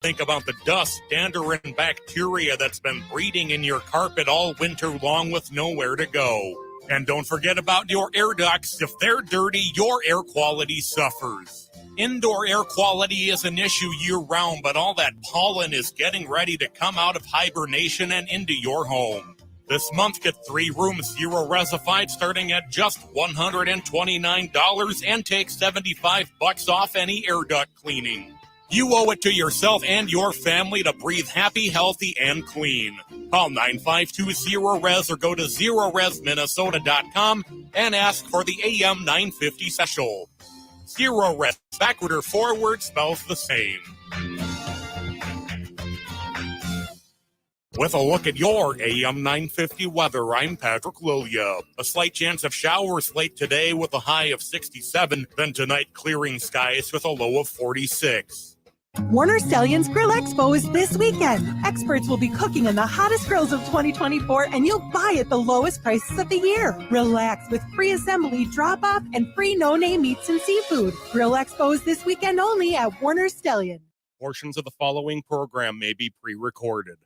Think about the dust, dander, and bacteria that's been breeding in your carpet all winter long with nowhere to go. And don't forget about your air ducts. If they're dirty, your air quality suffers. Indoor air quality is an issue year-round, but all that pollen is getting ready to come out of hibernation and into your home. This month, get 3 rooms, 0 resified, starting at just $129 and take $75 off any air duct cleaning. You owe it to yourself and your family to breathe happy, healthy, and clean. Call 9520-RES or go to zeroresminnesota.com and ask for the AM 950 special. Zero Res, backward or forward, spells the same. With a look at your AM 950 weather, I'm Patrick Lilia. A slight chance of showers late today with a high of 67, then tonight clearing skies with a low of 46. Warner Stellian's Grill Expo is this weekend. Experts will be cooking in the hottest grills of 2024, and you'll buy at the lowest prices of the year. Relax with free assembly, drop-off, and free no-name meats and seafood. Grill Expo is this weekend only at Warner Stellian. Portions of the following program may be pre-recorded.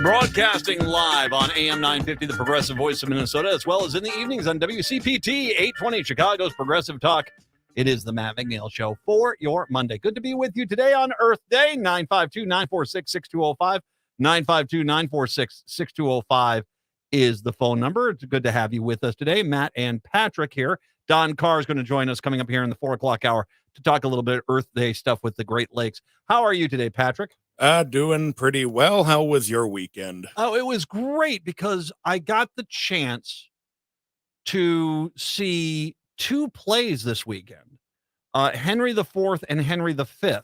Broadcasting live on AM 950, the Progressive Voice of Minnesota, as well as in the evenings on WCPT 820, Chicago's Progressive Talk. It is the Matt McNeil Show for your Monday. Good to be with you today on Earth Day. 952-946-6205. 952-946-6205 is the phone number. It's good to have you with us today. Matt and Patrick here. Don Carr is going to join us coming up here in the 4 o'clock hour to talk a little bit Earth Day stuff with the Great Lakes. How are you today, Patrick? Doing pretty well. How was your weekend? Oh, it was great because I got the chance to see 2 plays this weekend, Henry IV and Henry V.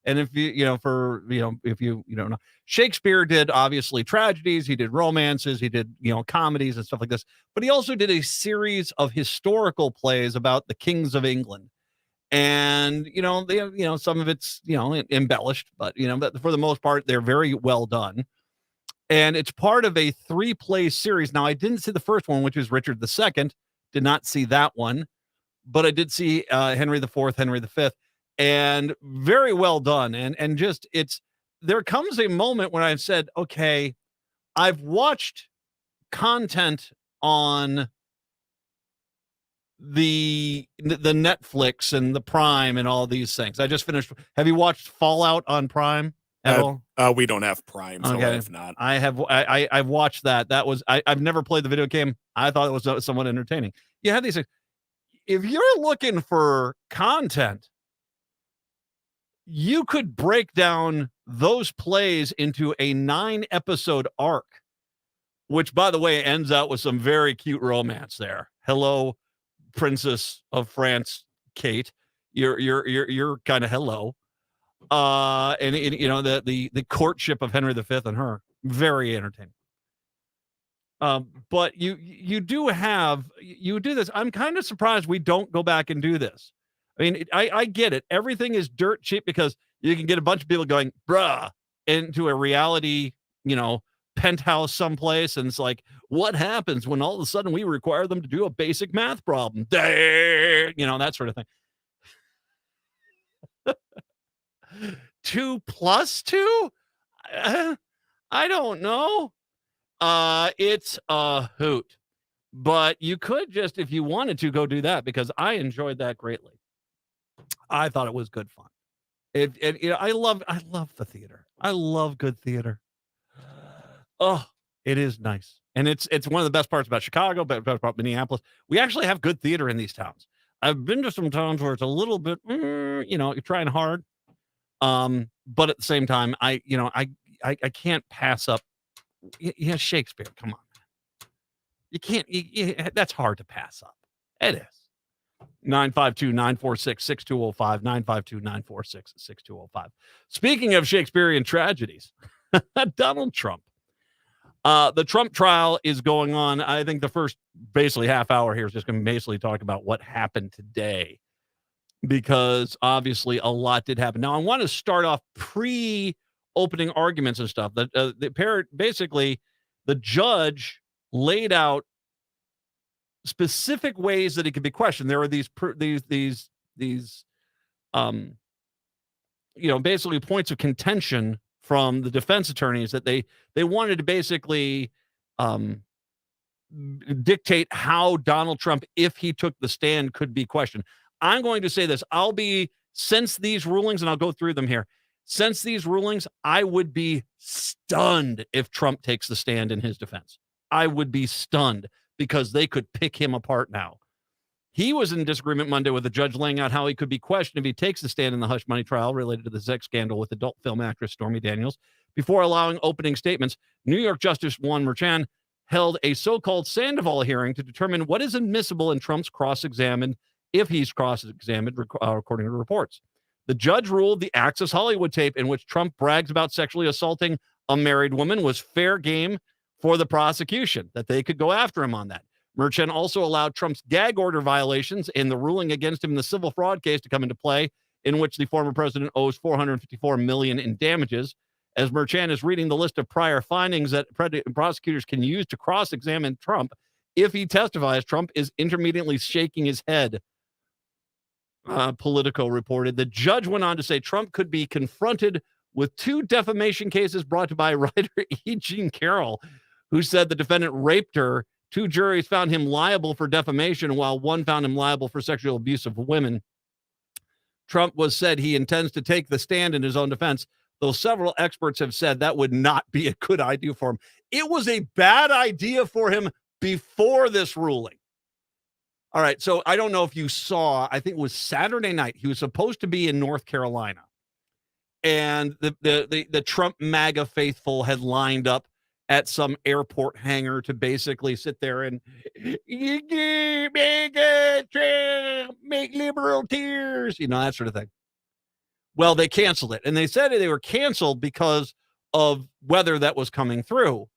And if if you don't know, Shakespeare did obviously tragedies, he did romances, he did, comedies and stuff like this, but he also did a series of historical plays about the kings of England. And, some of it's, embellished, but for the most part, they're very well done. And it's part of a 3-play series. Now, I didn't see the first one, which was Richard II. Did not see that one, but I did see Henry IV, Henry V, and very well done. And just, there comes a moment when I've said, okay, I've watched content on the Netflix and the Prime and all these things. I just finished. Have you watched Fallout on Prime at all? We don't have Prime, so I have not. I have. I've watched that. That was. I've never played the video game. I thought it was somewhat entertaining. You have these things. If you're looking for content, you could break down those plays into a 9-episode arc, which, by the way, ends out with some very cute romance there. Hello, Princess of France, Kate, you're kind of hello, and the courtship of Henry V and her, very entertaining. But you do this. I'm kind of surprised we don't go back and do this. I mean, I get it. Everything is dirt cheap because you can get a bunch of people going, bruh, into a reality, penthouse someplace, and it's like, what happens when all of a sudden we require them to do a basic math problem? That sort of thing. 2 + 2? I don't know. It's a hoot, but you could just, if you wanted to, go do that, because I enjoyed that greatly. I thought it was good fun. I love the theater. I love good theater. Oh, it is nice. And it's one of the best parts about Chicago, best part about Minneapolis. We actually have good theater in these towns. I've been to some towns where it's a little bit, you're trying hard. But at the same time, I can't pass up. Shakespeare, come on. You can't, that's hard to pass up. It is. 952-946-6205, 952-946-6205. Speaking of Shakespearean tragedies, Donald Trump. The Trump trial is going on. I think the first basically half hour here is just going to basically talk about what happened today, because obviously a lot did happen. Now, I want to start off pre-opening arguments and stuff. Basically, the judge laid out specific ways that it could be questioned. There are these basically points of contention from the defense attorneys that they wanted to basically dictate how Donald Trump, if he took the stand, could be questioned. I'm going to say this. Since these rulings, and I'll go through them here, since these rulings, I would be stunned if Trump takes the stand in his defense. I would be stunned because they could pick him apart now. He was in disagreement Monday with the judge laying out how he could be questioned if he takes the stand in the hush money trial related to the sex scandal with adult film actress Stormy Daniels. Before allowing opening statements, New York Justice Juan Merchan held a so-called Sandoval hearing to determine what is admissible in Trump's cross-examined, if he's cross-examined, according to reports. The judge ruled the Access Hollywood tape in which Trump brags about sexually assaulting a married woman was fair game for the prosecution, that they could go after him on that. Merchan also allowed Trump's gag order violations in the ruling against him in the civil fraud case to come into play, in which the former president owes $454 million in damages. As Merchan is reading the list of prior findings that prosecutors can use to cross-examine Trump, if he testifies, Trump is intermittently shaking his head. Politico reported. The judge went on to say Trump could be confronted with 2 defamation cases brought by writer E. Jean Carroll, who said the defendant raped her. 2 juries found him liable for defamation, while 1 found him liable for sexual abuse of women. Trump was said he intends to take the stand in his own defense, though several experts have said that would not be a good idea for him. It was a bad idea for him before this ruling. All right, so I don't know if you saw, I think it was Saturday night, he was supposed to be in North Carolina, and the Trump MAGA faithful had lined up at some airport hangar to basically sit there and make liberal tears, that sort of thing. Well, they canceled it, and they said they were canceled because of weather that was coming through.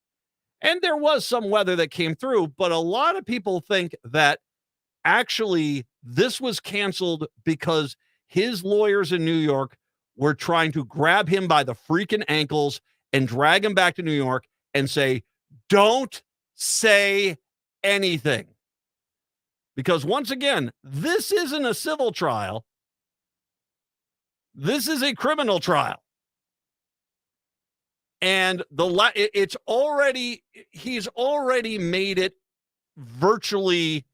And there was some weather that came through, but a lot of people think that actually this was canceled because his lawyers in New York were trying to grab him by the freaking ankles and drag him back to New York and say, don't say anything. Because once again, this isn't a civil trial. This is a criminal trial. And he's already made it virtually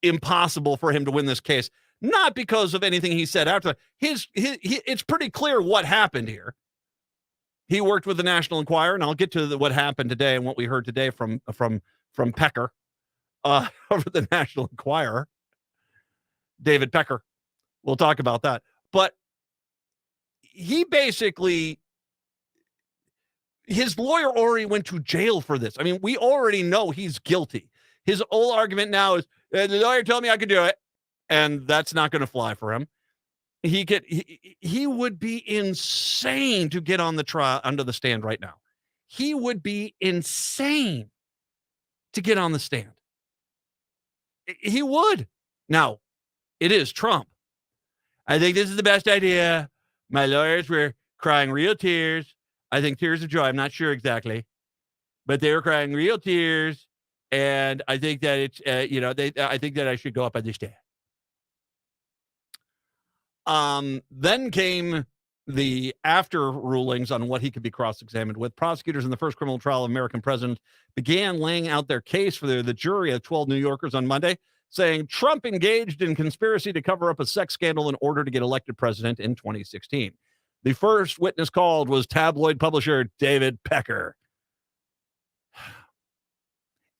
impossible for him to win this case. Not because of anything he said after. It's pretty clear what happened here. He worked with the National Enquirer, and I'll get to what happened today and what we heard today from Pecker over the National Enquirer. David Pecker. We'll talk about that. But he basically, his lawyer already went to jail for this. I mean, we already know he's guilty. His whole argument now is, the lawyer told me I could do it, and that's not going to fly for him. He would be insane to get on the trial under the stand right now. He would be insane to get on the stand. He would. Now, it is Trump. I think this is the best idea. My lawyers were crying real tears. I think tears of joy. I'm not sure exactly, but they were crying real tears. And I think that it's, I think that I should go up on the stand. Then came the after rulings on what he could be cross-examined with. Prosecutors in the first criminal trial of American president began laying out their case for the jury of 12 New Yorkers on Monday, saying Trump engaged in conspiracy to cover up a sex scandal in order to get elected president in 2016. The first witness called was tabloid publisher David Pecker.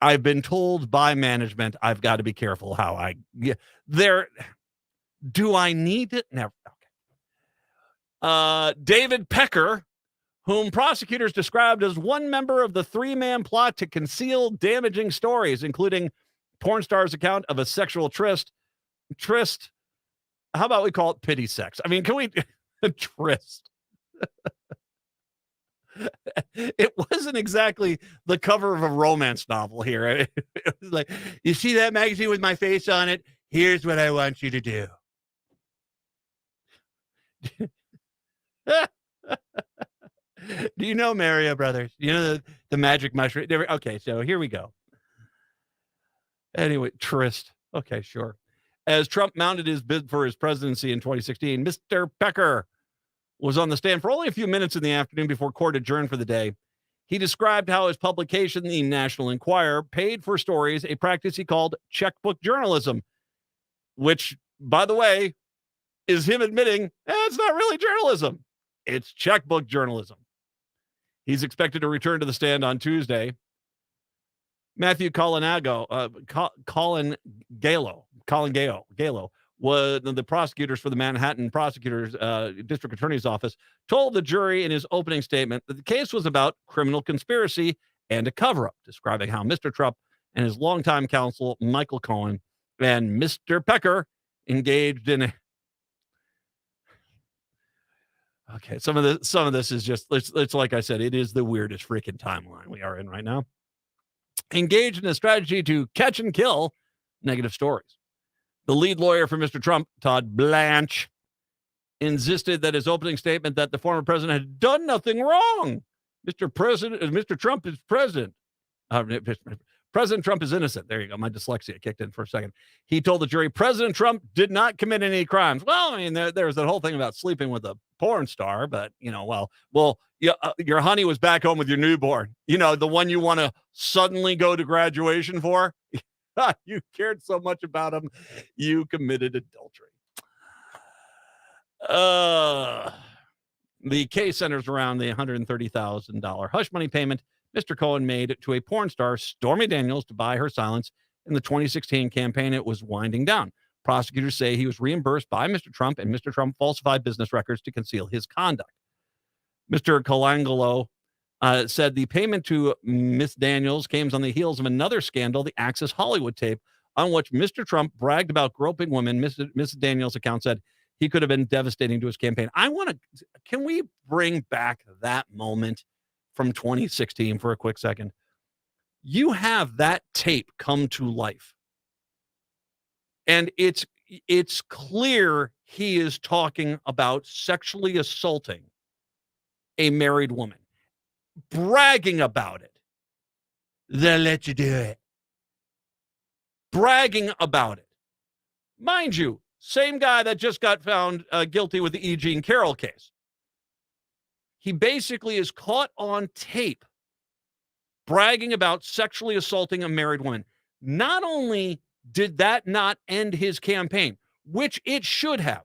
I've been told by management I've got to be careful how I get there. Do I need it? Never. Okay. David Pecker, whom prosecutors described as one member of the 3-man plot to conceal damaging stories, including porn star's account of a sexual tryst. How about we call it pity sex? I mean, can we tryst? It wasn't exactly the cover of a romance novel here. It was like, you see that magazine with my face on it? Here's what I want you to do. Do you know Mario Brothers? You know the magic mushroom? Okay, so here we go. Anyway, Trist. Okay, sure. As Trump mounted his bid for his presidency in 2016, Mr. Pecker was on the stand for only a few minutes in the afternoon before court adjourned for the day. He described how his publication, the National Enquirer, paid for stories, a practice he called checkbook journalism, which, by the way, is him admitting it's not really journalism. It's checkbook journalism. He's expected to return to the stand on Tuesday. Matthew Colin Galo was the prosecutors for the Manhattan Prosecutor's District Attorney's Office told the jury in his opening statement that the case was about criminal conspiracy and a cover-up, describing how Mr. Trump and his longtime counsel, Michael Cohen, and Mr. Pecker engaged in a... Okay, some of this is just, it's like I said, it is the weirdest freaking timeline we are in right now. Engaged in a strategy to catch and kill negative stories. The lead lawyer for Mr. Trump, Todd Blanche, insisted that his opening statement that the former president had done nothing wrong. Mr. Trump is president. President Trump is innocent. There you go. My dyslexia kicked in for a second. He told the jury President Trump did not commit any crimes. Well, I mean, there was that whole thing about sleeping with a porn star, but, your honey was back home with your newborn. The one you want to suddenly go to graduation for. You cared so much about him, you committed adultery. The case centers around the $130,000 hush money payment Mr. Cohen made to a porn star, Stormy Daniels, to buy her silence in the 2016 campaign. It was winding down. Prosecutors say he was reimbursed by Mr. Trump, and Mr. Trump falsified business records to conceal his conduct. Mr. Colangelo said the payment to Miss Daniels came on the heels of another scandal, the Access Hollywood tape, on which Mr. Trump bragged about groping women. Miss Daniels' account said he could have been devastating to his campaign. Can we bring back that moment from 2016 for a quick second? You have that tape come to life. And it's clear he is talking about sexually assaulting a married woman, bragging about it. They'll let you do it. Bragging about it. Mind you, same guy that just got found guilty with the E. Jean Carroll case. He basically is caught on tape bragging about sexually assaulting a married woman. Not only did that not end his campaign, which it should have,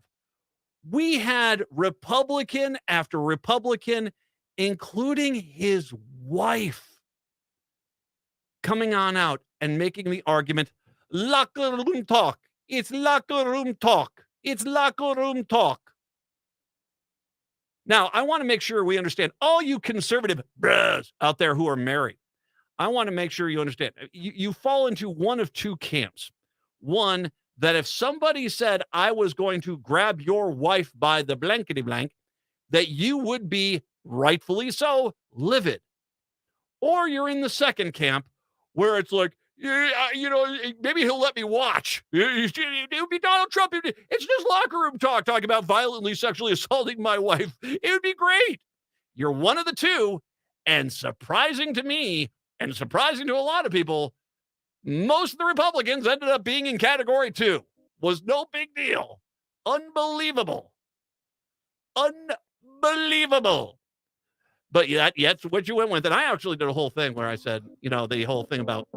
we had Republican after Republican, including his wife, coming on out and making the argument, locker room talk. It's locker room talk. It's locker room talk. Now, I want to make sure we understand, all you conservative bros out there who are married, I want to make sure you understand. You fall into one of two camps. One, that if somebody said, I was going to grab your wife by the blankety blank, that you would be, rightfully so, livid. Or you're in the second camp, where it's like, maybe he'll let me watch. It would be Donald Trump. It's just locker room talking about violently sexually assaulting my wife. It would be great. You're one of the two, and surprising to me, and surprising to a lot of people, most of the Republicans ended up being in category 2. Was no big deal. Unbelievable. Unbelievable. But that's what you went with. And I actually did a whole thing where I said, the whole thing about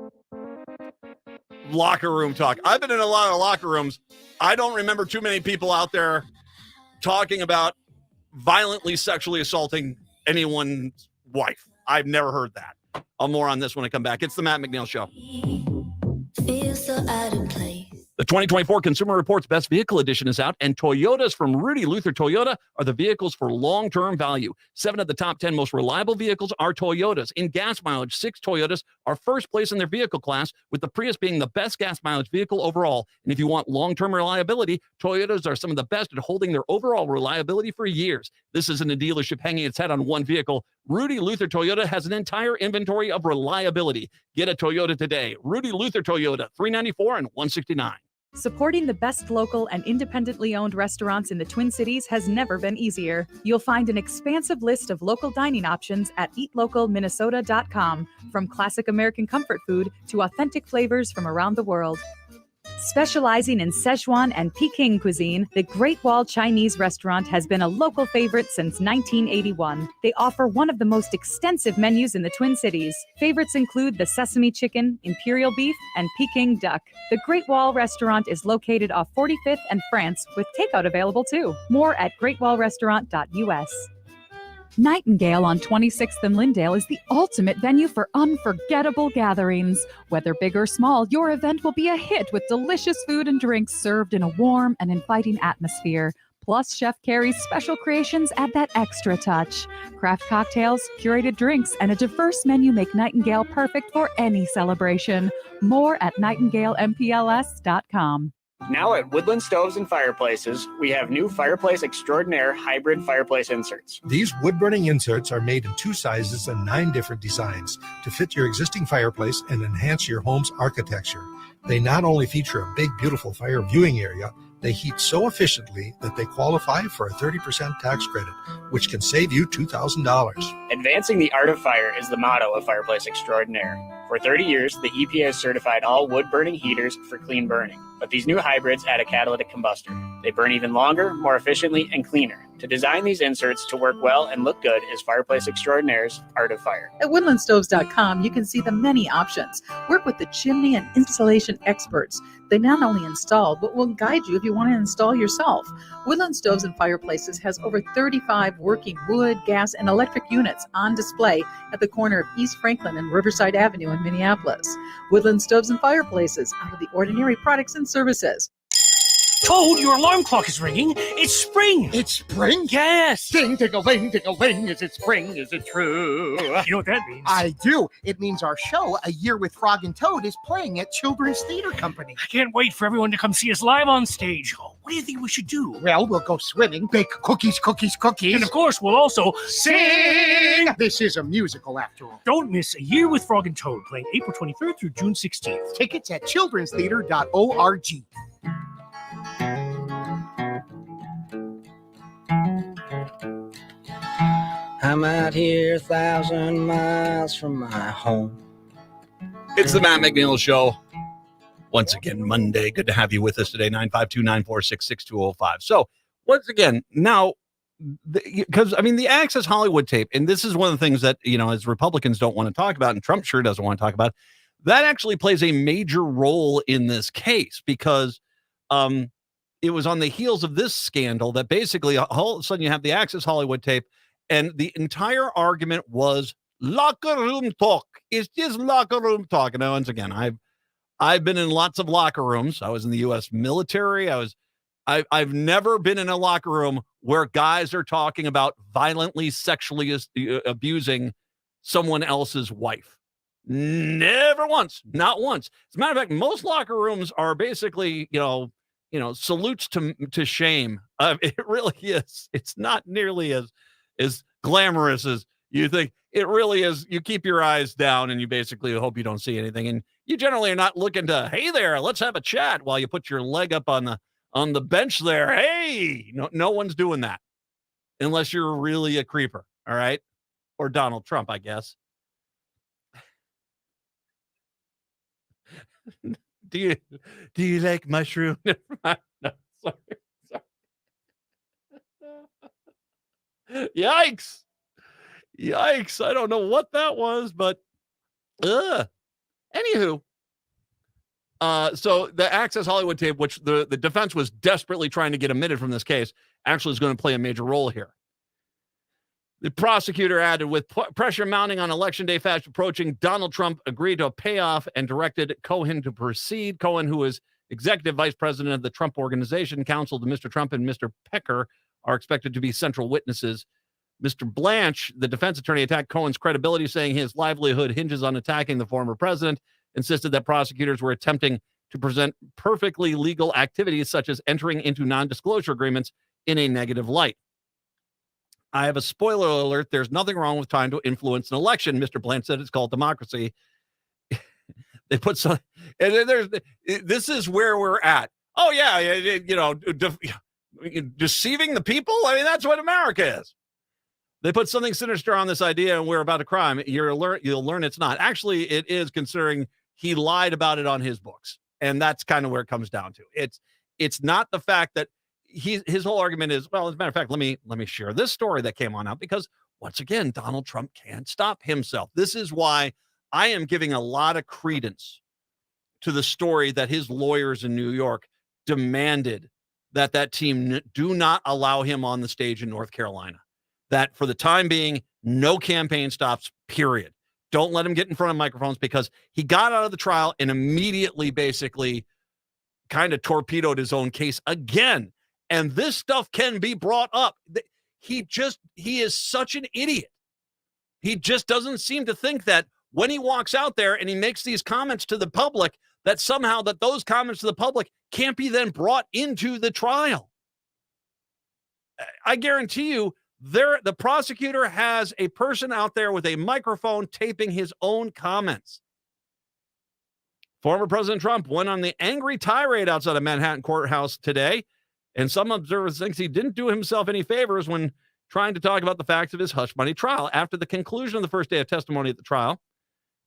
locker room talk. I've been in a lot of locker rooms. I don't remember too many people out there talking about violently sexually assaulting anyone's wife. I've never heard that. I'll more on this when I come back. It's the Matt McNeil Show. Feel so out of place. The 2024 Consumer Reports Best Vehicle Edition is out, and Toyotas from Rudy Luther Toyota are the vehicles for long-term value. 7 of the top 10 most reliable vehicles are Toyotas. In gas mileage, 6 Toyotas are first place in their vehicle class, with the Prius being the best gas mileage vehicle overall. And if you want long-term reliability, Toyotas are some of the best at holding their overall reliability for years. This isn't a dealership hanging its head on one vehicle. Rudy Luther Toyota has an entire inventory of reliability. Get a Toyota today. Rudy Luther Toyota, 394 and 169. Supporting the best local and independently owned restaurants in the Twin Cities has never been easier. You'll find an expansive list of local dining options at eatlocalminnesota.com, from classic American comfort food to authentic flavors from around the world. Specializing in Szechuan and Peking cuisine, the Great Wall Chinese restaurant has been a local favorite since 1981. They offer one of the most extensive menus in the Twin Cities. Favorites include the sesame chicken, imperial beef, and Peking duck. The Great Wall restaurant is located off 45th and France, with takeout available too. More at greatwallrestaurant.us. Nightingale on 26th and Lyndale is the ultimate venue for unforgettable gatherings. Whether big or small, your event will be a hit with delicious food and drinks served in a warm and inviting atmosphere. Plus, Chef Carrie's special creations add that extra touch. Craft cocktails, curated drinks, and a diverse menu make Nightingale perfect for any celebration. More at nightingalempls.com. Now at Woodland Stoves and Fireplaces, we have new Fireplace Extraordinaire hybrid fireplace inserts. These wood-burning inserts are made in 2 sizes and 9 different designs to fit your existing fireplace and enhance your home's architecture. They not only feature a big, beautiful fire viewing area, they heat so efficiently that they qualify for a 30% tax credit, which can save you $2,000. Advancing the art of fire is the motto of Fireplace Extraordinaire. For 30 years, the EPA has certified all wood-burning heaters for clean burning. But these new hybrids add a catalytic combustor. They burn even longer, more efficiently, and cleaner. To design these inserts to work well and look good is Fireplace Extraordinaire's Art of Fire. At woodlandstoves.com, you can see the many options. Work with the chimney and installation experts. They not only install, but will guide you if you want to install yourself. Woodland Stoves and Fireplaces has over 35 working wood, gas, and electric units on display at the corner of East Franklin and Riverside Avenue in Minneapolis. Woodland Stoves and Fireplaces, out of the ordinary products and services. Toad, your alarm clock is ringing. It's spring. It's spring? Yes. Ding-ding-a-ling, ding-a-ling. Is it spring? Is it true? You know what that means? I do. It means our show, A Year with Frog and Toad, is playing at Children's Theater Company. I can't wait for everyone to come see us live on stage. What do you think we should do? Well, we'll go swimming, bake cookies. And of course, we'll also sing! This is a musical, after all. Don't miss A Year with Frog and Toad, playing April 23rd through June 16th. Tickets at childrenstheater.org. I'm out here 1,000 miles from my home. It's the Matt McNeil Show. Once again, Monday. Good to have you with us today, 952-946-6205. So, once again, now, because, the Access Hollywood tape, and this is one of the things that, as Republicans don't want to talk about, and Trump sure doesn't want to talk about, that actually plays a major role in this case, because it was on the heels of this scandal that basically all of a sudden you have the Access Hollywood tape, and the entire argument was locker room talk. It's just locker room talk. And once again, I've been in lots of locker rooms. I was in the U.S. military. I've never been in a locker room where guys are talking about violently sexually abusing someone else's wife. Never once, not once. As a matter of fact, most locker rooms are basically, salutes to shame. It really is. It's not nearly as glamorous as you think. It really is. You keep your eyes down and you basically hope you don't see anything. And you generally are not looking to, hey there, let's have a chat while you put your leg up on the bench there. Hey, no one's doing that unless you're really a creeper. All right. Or Donald Trump, I guess. Do you like mushroom? No, sorry. Yikes. I don't know what that was, but anywho. So the Access Hollywood tape, which the defense was desperately trying to get omitted from this case, actually is going to play a major role here. The prosecutor added, with pressure mounting on Election Day fast approaching, Donald Trump agreed to a payoff and directed Cohen to proceed. Cohen, who is executive vice president of the Trump Organization, counsel to Mr. Trump and Mr. Pecker, are expected to be central witnesses. Mr. Blanche, the defense attorney, attacked Cohen's credibility, saying his livelihood hinges on attacking the former president, insisted that prosecutors were attempting to present perfectly legal activities such as entering into non-disclosure agreements in a negative light. I have a spoiler alert. There's nothing wrong with trying to influence an election. Mr. Blanche said it's called democracy. They put some, and this is where we're at. Oh, yeah, deceiving the people? I mean, that's what America is. They put something sinister on this idea and we're about a crime. You'll learn it's not. Actually, it is, considering he lied about it on his books. And that's kind of where it comes down to. It's not the fact that his whole argument is, well, as a matter of fact, let me share this story that came on out, because once again, Donald Trump can't stop himself. This is why I am giving a lot of credence to the story that his lawyers in New York demanded that team do not allow him on the stage in North Carolina. That for the time being, no campaign stops, period. Don't let him get in front of microphones, because he got out of the trial and immediately basically kind of torpedoed his own case again. And this stuff can be brought up. He is such an idiot. He just doesn't seem to think that when he walks out there and he makes these comments to the public, that somehow that those comments to the public can't be then brought into the trial. I guarantee you, the prosecutor has a person out there with a microphone taping his own comments. Former President Trump went on the angry tirade outside of Manhattan courthouse today, and some observers think he didn't do himself any favors when trying to talk about the facts of his hush money trial. After the conclusion of the first day of testimony at the trial,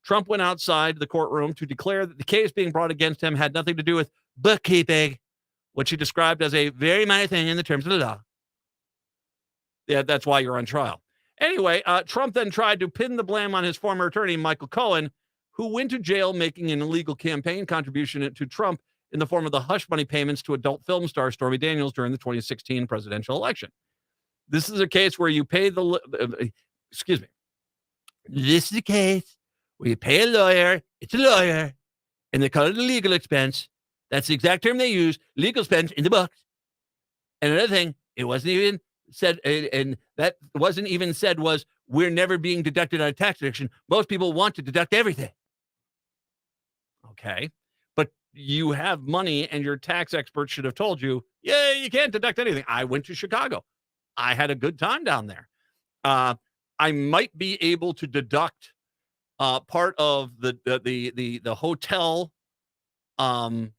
Trump went outside the courtroom to declare that the case being brought against him had nothing to do with bookkeeping, which he described as a very minor thing in the terms of the law. Yeah, that's why you're on trial. Anyway, Trump then tried to pin the blame on his former attorney, Michael Cohen, who went to jail making an illegal campaign contribution to Trump in the form of the hush money payments to adult film star Stormy Daniels during the 2016 presidential election. This is a case where you pay excuse me. This is a case where you pay a lawyer, it's a lawyer, and they call it a legal expense. That's the exact term they use, legal expense in the books. And another thing, it wasn't even said, and that wasn't even said, was we're never being deducted on a tax deduction. Most people want to deduct everything. Okay. But you have money and your tax expert should have told you, yeah, you can't deduct anything. I went to Chicago. I had a good time down there. I might be able to deduct part of the hotel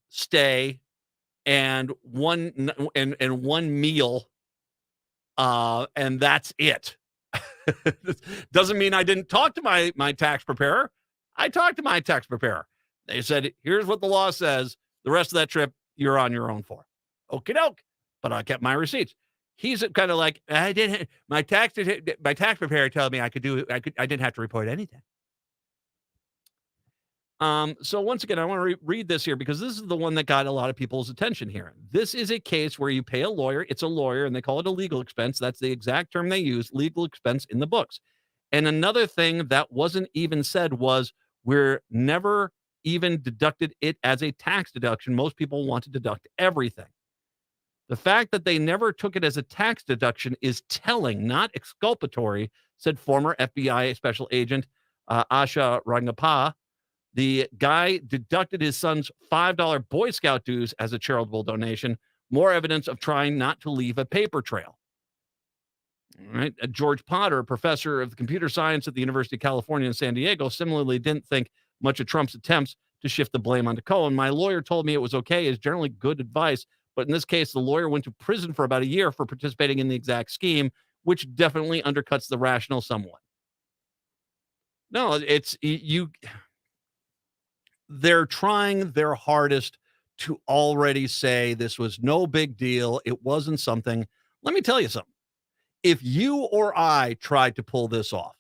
stay and one meal, and that's it. Doesn't mean I didn't talk to my tax preparer. I talked to my tax preparer. They said, here's what the law says. The rest of that trip, you're on your own for. Okie doke. But I kept my receipts. He's kind of like, I didn't. My tax preparer told me I didn't have to report anything. So once again, I want to read this here because this is the one that got a lot of people's attention here. This is a case where you pay a lawyer. It's a lawyer, and they call it a legal expense. That's the exact term they use, legal expense in the books. And another thing that wasn't even said was we're never even deducted it as a tax deduction. Most people want to deduct everything. The fact that they never took it as a tax deduction is telling, not exculpatory, said former FBI special agent Asha Rangappa. The guy deducted his son's $5 Boy Scout dues as a charitable donation, more evidence of trying not to leave a paper trail. All right. George Potter, a professor of computer science at the University of California in San Diego, similarly didn't think much of Trump's attempts to shift the blame onto Cohen. My lawyer told me it was okay, is generally good advice, but in this case, the lawyer went to prison for about a year for participating in the exact scheme, which definitely undercuts the rationale somewhat. No, it's you. They're trying their hardest to already say this was no big deal. It wasn't something. Let me tell you something. If you or I tried to pull this off,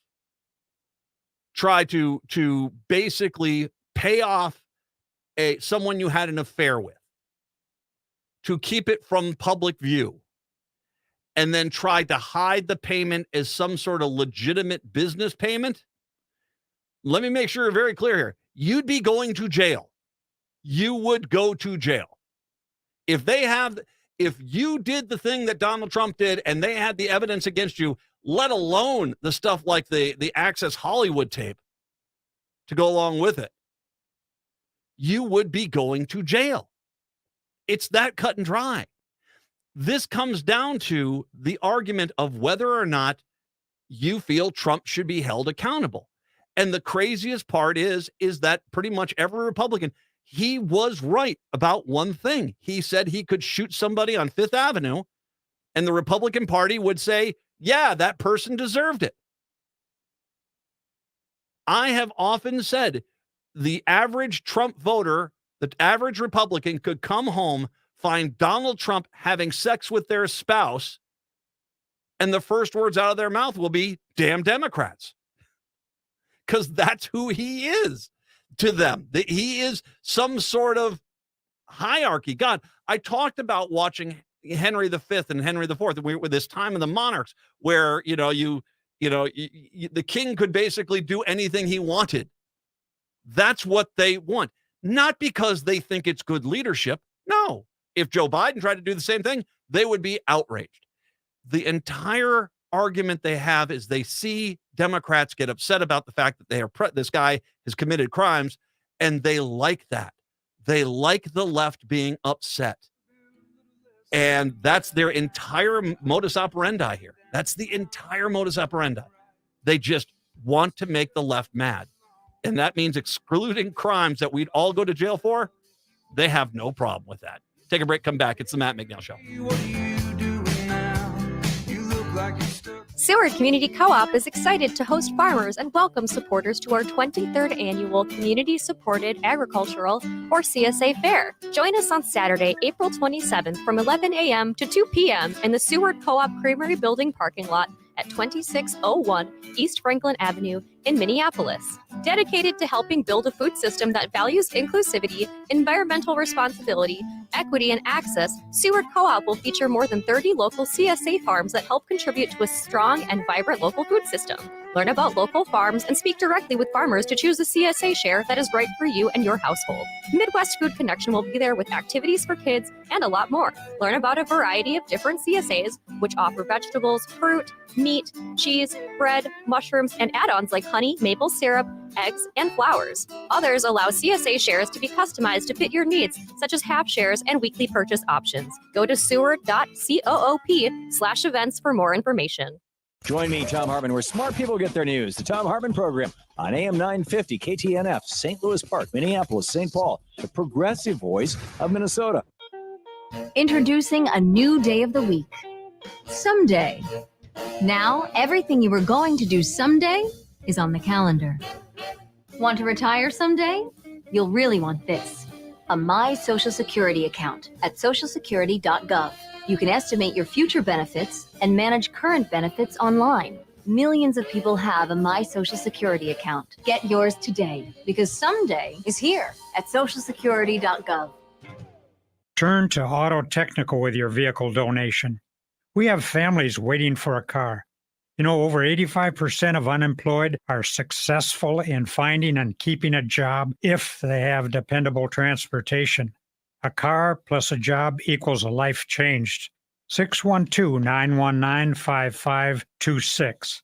try to basically pay off someone you had an affair with, to keep it from public view, and then try to hide the payment as some sort of legitimate business payment, let me make sure you're very clear here. You'd be going to jail. You would go to jail. If you did the thing that Donald Trump did and they had the evidence against you, let alone the stuff like the Access Hollywood tape to go along with it, you would be going to jail. It's that cut and dry. This comes down to the argument of whether or not you feel Trump should be held accountable. And the craziest part is that pretty much every Republican, he was right about one thing. He said he could shoot somebody on Fifth Avenue, and the Republican Party would say, yeah, that person deserved it. I have often said the average Trump voter, the average Republican could come home, find Donald Trump having sex with their spouse, and the first words out of their mouth will be, damn Democrats. Because that's who he is to them. He is some sort of hierarchy. God, I talked about watching Henry V and Henry IV with this time of the monarchs where, the king could basically do anything he wanted. That's what they want. Not because they think it's good leadership. No. If Joe Biden tried to do the same thing, they would be outraged. The entire argument they have is they see Democrats get upset about the fact that this guy has committed crimes, and they like that. They like the left being upset. And that's their entire modus operandi here. That's the entire modus operandi. They just want to make the left mad. And that means excluding crimes that we'd all go to jail for. They have no problem with that. Take a break, come back. It's the Matt McNeil Show. Seward Community Co-op is excited to host farmers and welcome supporters to our 23rd annual Community Supported Agricultural, or CSA Fair. Join us on Saturday, April 27th from 11 a.m. to 2 p.m. in the Seward Co-op Creamery Building parking lot at 2601 East Franklin Avenue in Minneapolis. Dedicated to helping build a food system that values inclusivity, environmental responsibility, equity, and access, Seward Co-op will feature more than 30 local CSA farms that help contribute to a strong and vibrant local food system. Learn about local farms and speak directly with farmers to choose a CSA share that is right for you and your household. Midwest Food Connection will be there with activities for kids and a lot more. Learn about a variety of different CSAs, which offer vegetables, fruit, meat, cheese, bread, mushrooms, and add-ons like honey, maple syrup, eggs, and flowers. Others allow CSA shares to be customized to fit your needs, such as half shares and weekly purchase options. Go to seward.coop/events for more information. Join me, Tom Hartman, where smart people get their news. The Tom Hartman Program on AM 950, KTNF, St. Louis Park, Minneapolis, St. Paul, the progressive voice of Minnesota. Introducing a new day of the week. Someday. Now, everything you were going to do someday is on the calendar. Want to retire someday? You'll really want this. A My Social Security account at socialsecurity.gov. You can estimate your future benefits and manage current benefits online. Millions of people have a My Social Security account. Get yours today, because someday is here at socialsecurity.gov. Turn to Auto Technical with your vehicle donation. We have families waiting for a car. Over 85% of unemployed are successful in finding and keeping a job if they have dependable transportation. A car plus a job equals a life changed. 612-919-5526.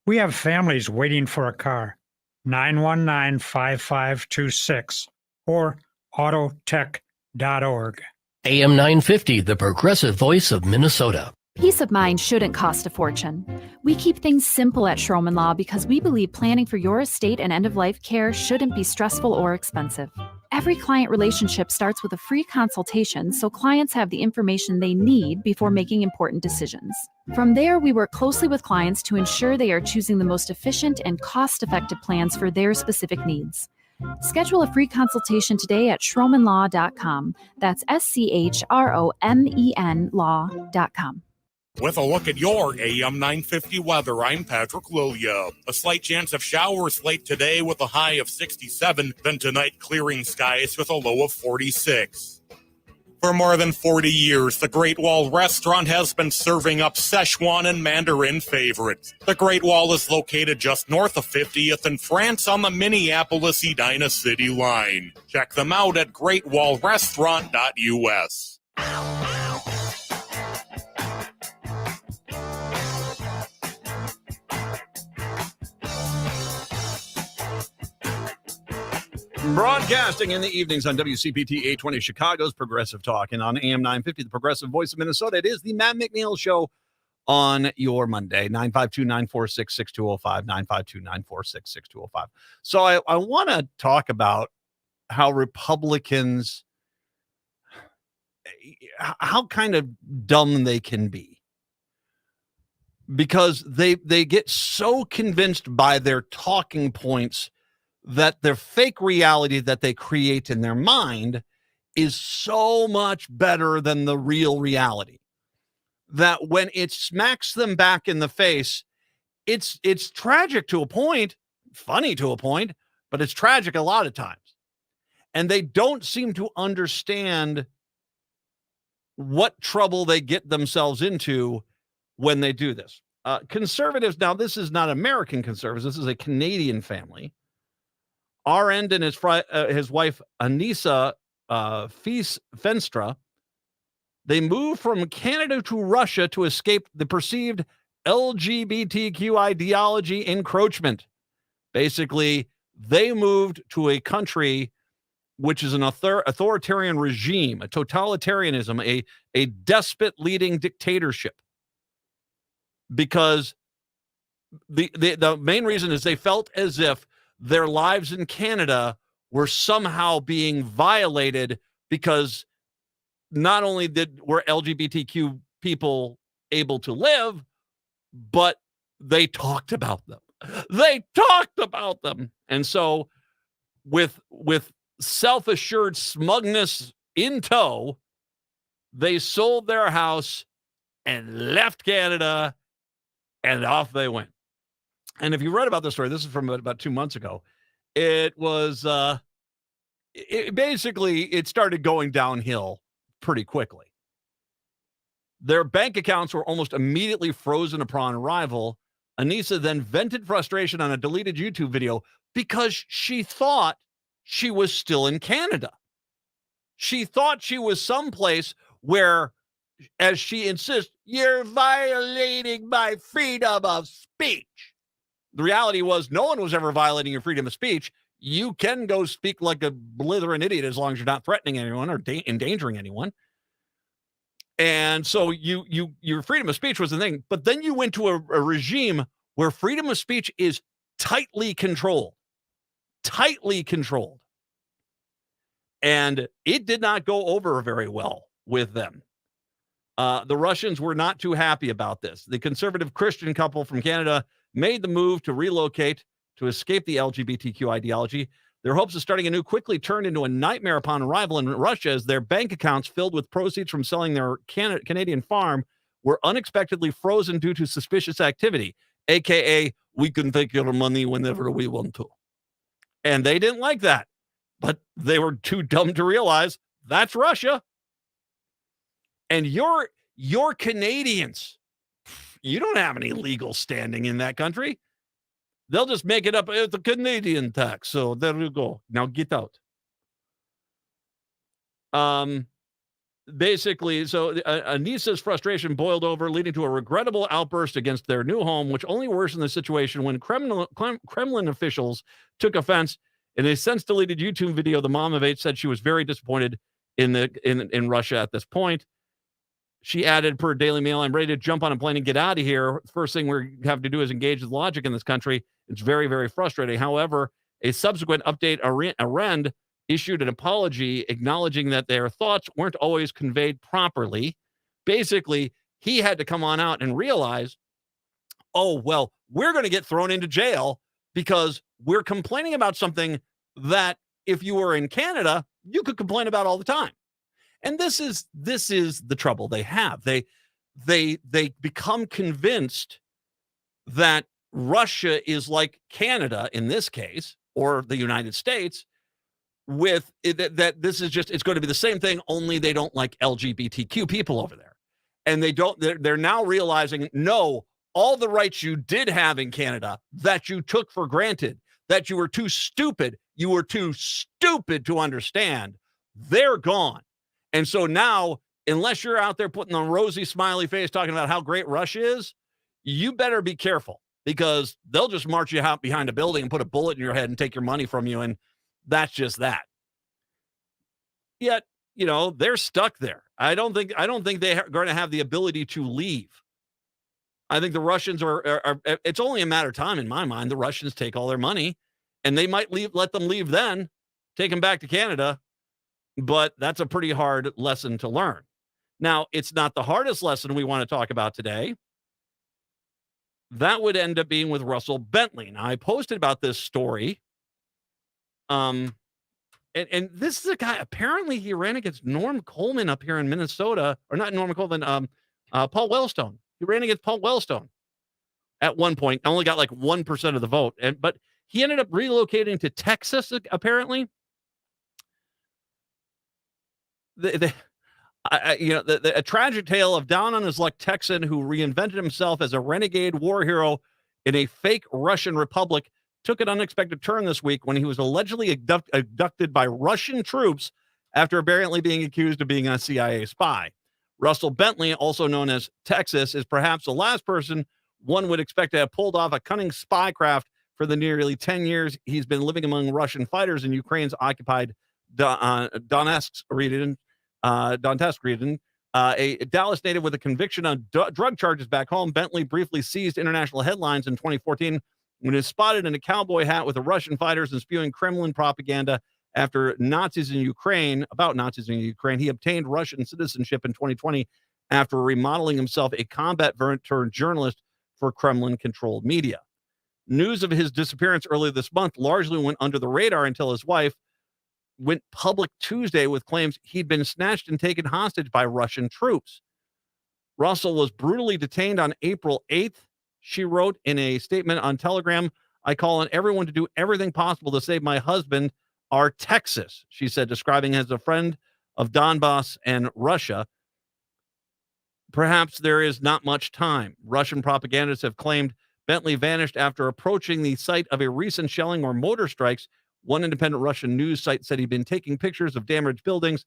We have families waiting for a car. 919-5526 or autotech.org. AM 950, the progressive voice of Minnesota. Peace of mind shouldn't cost a fortune. We keep things simple at Schroman Law because we believe planning for your estate and end-of-life care shouldn't be stressful or expensive. Every client relationship starts with a free consultation so clients have the information they need before making important decisions. From there, we work closely with clients to ensure they are choosing the most efficient and cost-effective plans for their specific needs. Schedule a free consultation today at schromenlaw.com. That's SCHROMEN law.com. With a look at your AM 950 weather, I'm Patrick Lilia. A slight chance of showers late today with a high of 67, then tonight clearing skies with a low of 46. For more than 40 years, the Great Wall Restaurant has been serving up Szechuan and Mandarin favorites. The Great Wall is located just north of 50th in France on the Minneapolis-Edina City line. Check them out at greatwallrestaurant.us. Broadcasting in the evenings on WCPT 820 Chicago's Progressive Talk and on AM 950, the progressive voice of Minnesota. It is the Matt McNeil Show on your Monday, 952-946-6205, 952-946-6205. So I want to talk about Republicans, how kind of dumb they can be, because they get so convinced by their talking points that their fake reality that they create in their mind is so much better than the real reality, that when it smacks them back in the face, it's tragic to a point, funny to a point, but it's tragic a lot of times. And they don't seem to understand what trouble they get themselves into when they do this. Conservatives, now this is not American conservatives, this is a Canadian family. Arend and his wife Anissa Feenstra, they moved from Canada to Russia to escape the perceived LGBTQ ideology encroachment. Basically, they moved to a country which is an authoritarian regime, a totalitarianism, a despot leading dictatorship. Because the main reason is they felt as if their lives in Canada were somehow being violated, because not only were LGBTQ people able to live, but they talked about them. They talked about them. And so with self-assured smugness in tow, they sold their house and left Canada, and off they went. And if you read about this story, this is from about 2 months ago. It was it started going downhill pretty quickly. Their bank accounts were almost immediately frozen upon arrival. Anissa then vented frustration on a deleted YouTube video because she thought she was still in Canada. She thought she was someplace where, as she insists, you're violating my freedom of speech. The reality was no one was ever violating your freedom of speech. You can go speak like a blithering idiot as long as you're not threatening anyone or endangering anyone. And so your freedom of speech was the thing. But then you went to a regime where freedom of speech is tightly controlled. Tightly controlled. And it did not go over very well with them. The Russians were not too happy about this. The conservative Christian couple from Canada made the move to relocate to escape the LGBTQ ideology. Their hopes of starting anew quickly turned into a nightmare upon arrival in Russia, as their bank accounts filled with proceeds from selling their Canadian farm were unexpectedly frozen due to suspicious activity, aka we can take your money whenever we want to. And they didn't like that, but they were too dumb to realize that's Russia. And you're Canadians. You don't have any legal standing in that country. They'll just make it up. It's a Canadian tax. So there you go. Now get out. Basically, so Anissa's frustration boiled over, leading to a regrettable outburst against their new home, which only worsened the situation when Kremlin officials took offense. In a since-deleted YouTube video, the mom of 8 said she was very disappointed in Russia at this point. She added, per Daily Mail, I'm ready to jump on a plane and get out of here. First thing we have to do is engage with logic in this country. It's very, very frustrating. However, a subsequent update, Arend issued an apology acknowledging that their thoughts weren't always conveyed properly. Basically, he had to come on out and realize, oh, well, we're going to get thrown into jail because we're complaining about something that if you were in Canada, you could complain about all the time. And this is the trouble they have. They become convinced that Russia is like Canada in this case, or the United States, with that this is just, it's going to be the same thing, only they don't like LGBTQ people over there. And they're now realizing, no, all the rights you did have in Canada that you took for granted, that you were too stupid to understand, they're gone. And so now, unless you're out there putting a rosy smiley face talking about how great Russia is, you better be careful, because they'll just march you out behind a building and put a bullet in your head and take your money from you. And that's just that. Yet, they're stuck there. I don't think they are going to have the ability to leave. I think the Russians are it's only a matter of time in my mind. The Russians take all their money, and they might let them leave then take him back to Canada, but that's a pretty hard lesson to learn. Now, it's not the hardest lesson we want to talk about today. That would end up being with Russell Bentley. Now, I posted about this story. And this is a guy, apparently he ran against Norm Coleman up here in Minnesota, or not Norm Coleman, Paul Wellstone. He ran against Paul Wellstone at one point, only got like 1% of the vote. But he ended up relocating to Texas, apparently. A tragic tale of down on his luck Texan who reinvented himself as a renegade war hero in a fake Russian republic took an unexpected turn this week when he was allegedly abducted by Russian troops after apparently being accused of being a CIA spy. Russell Bentley, also known as Texas, is perhaps the last person one would expect to have pulled off a cunning spycraft for the nearly 10 years he's been living among Russian fighters in Ukraine's occupied Donetsk region. A Dallas native with a conviction on drug charges back home, Bentley briefly seized international headlines in 2014 when he was spotted in a cowboy hat with the Russian fighters and spewing Kremlin propaganda about Nazis in Ukraine. He obtained Russian citizenship in 2020 after remodeling himself a combat veteran turned journalist for Kremlin-controlled media. News of his disappearance earlier this month largely went under the radar until his wife went public Tuesday with claims he'd been snatched and taken hostage by Russian troops. Russell was brutally detained on April 8th. She wrote in a statement on Telegram, "I call on everyone to do everything possible to save my husband, our Texas," she said, describing him as a friend of Donbass and Russia. Perhaps there is not much time. Russian propagandists have claimed Bentley vanished after approaching the site of a recent shelling or mortar strikes. One independent Russian news site said he'd been taking pictures of damaged buildings,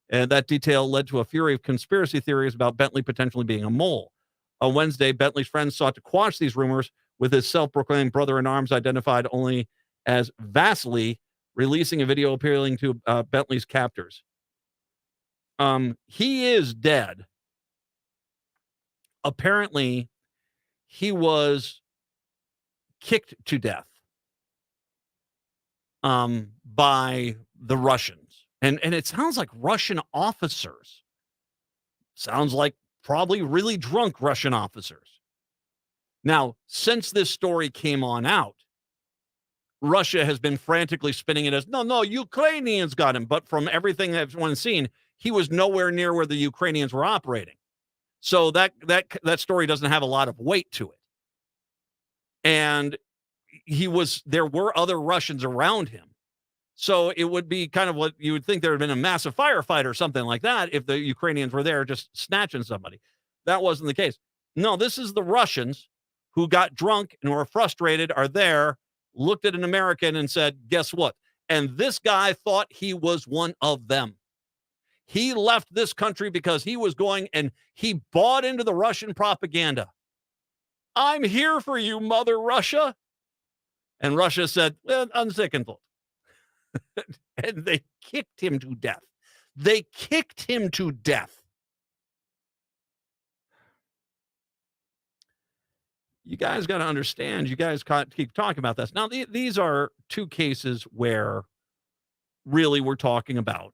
and that detail led to a fury of conspiracy theories about Bentley potentially being a mole. On Wednesday, Bentley's friends sought to quash these rumors with his self-proclaimed brother-in-arms identified only as Vasily, releasing a video appealing to Bentley's captors. He is dead. Apparently, he was kicked to death by the Russians. And it sounds like Russian officers. Sounds like probably really drunk Russian officers. Now, since this story came on out, Russia has been frantically spinning it as, no, Ukrainians got him. But from everything everyone's seen, he was nowhere near where the Ukrainians were operating. So that story doesn't have a lot of weight to it. And there were other Russians around him. So it would be kind of what you would think there had been a massive firefight or something like that if the Ukrainians were there just snatching somebody. That wasn't the case. No, this is the Russians who got drunk and were frustrated, are there, looked at an American and said, guess what? And this guy thought he was one of them. He left this country because he was going and he bought into the Russian propaganda. I'm here for you, Mother Russia. And Russia said, well, on second thought. And they kicked him to death. They kicked him to death. You guys got to understand, you guys keep talking about this. Now, these are two cases where really we're talking about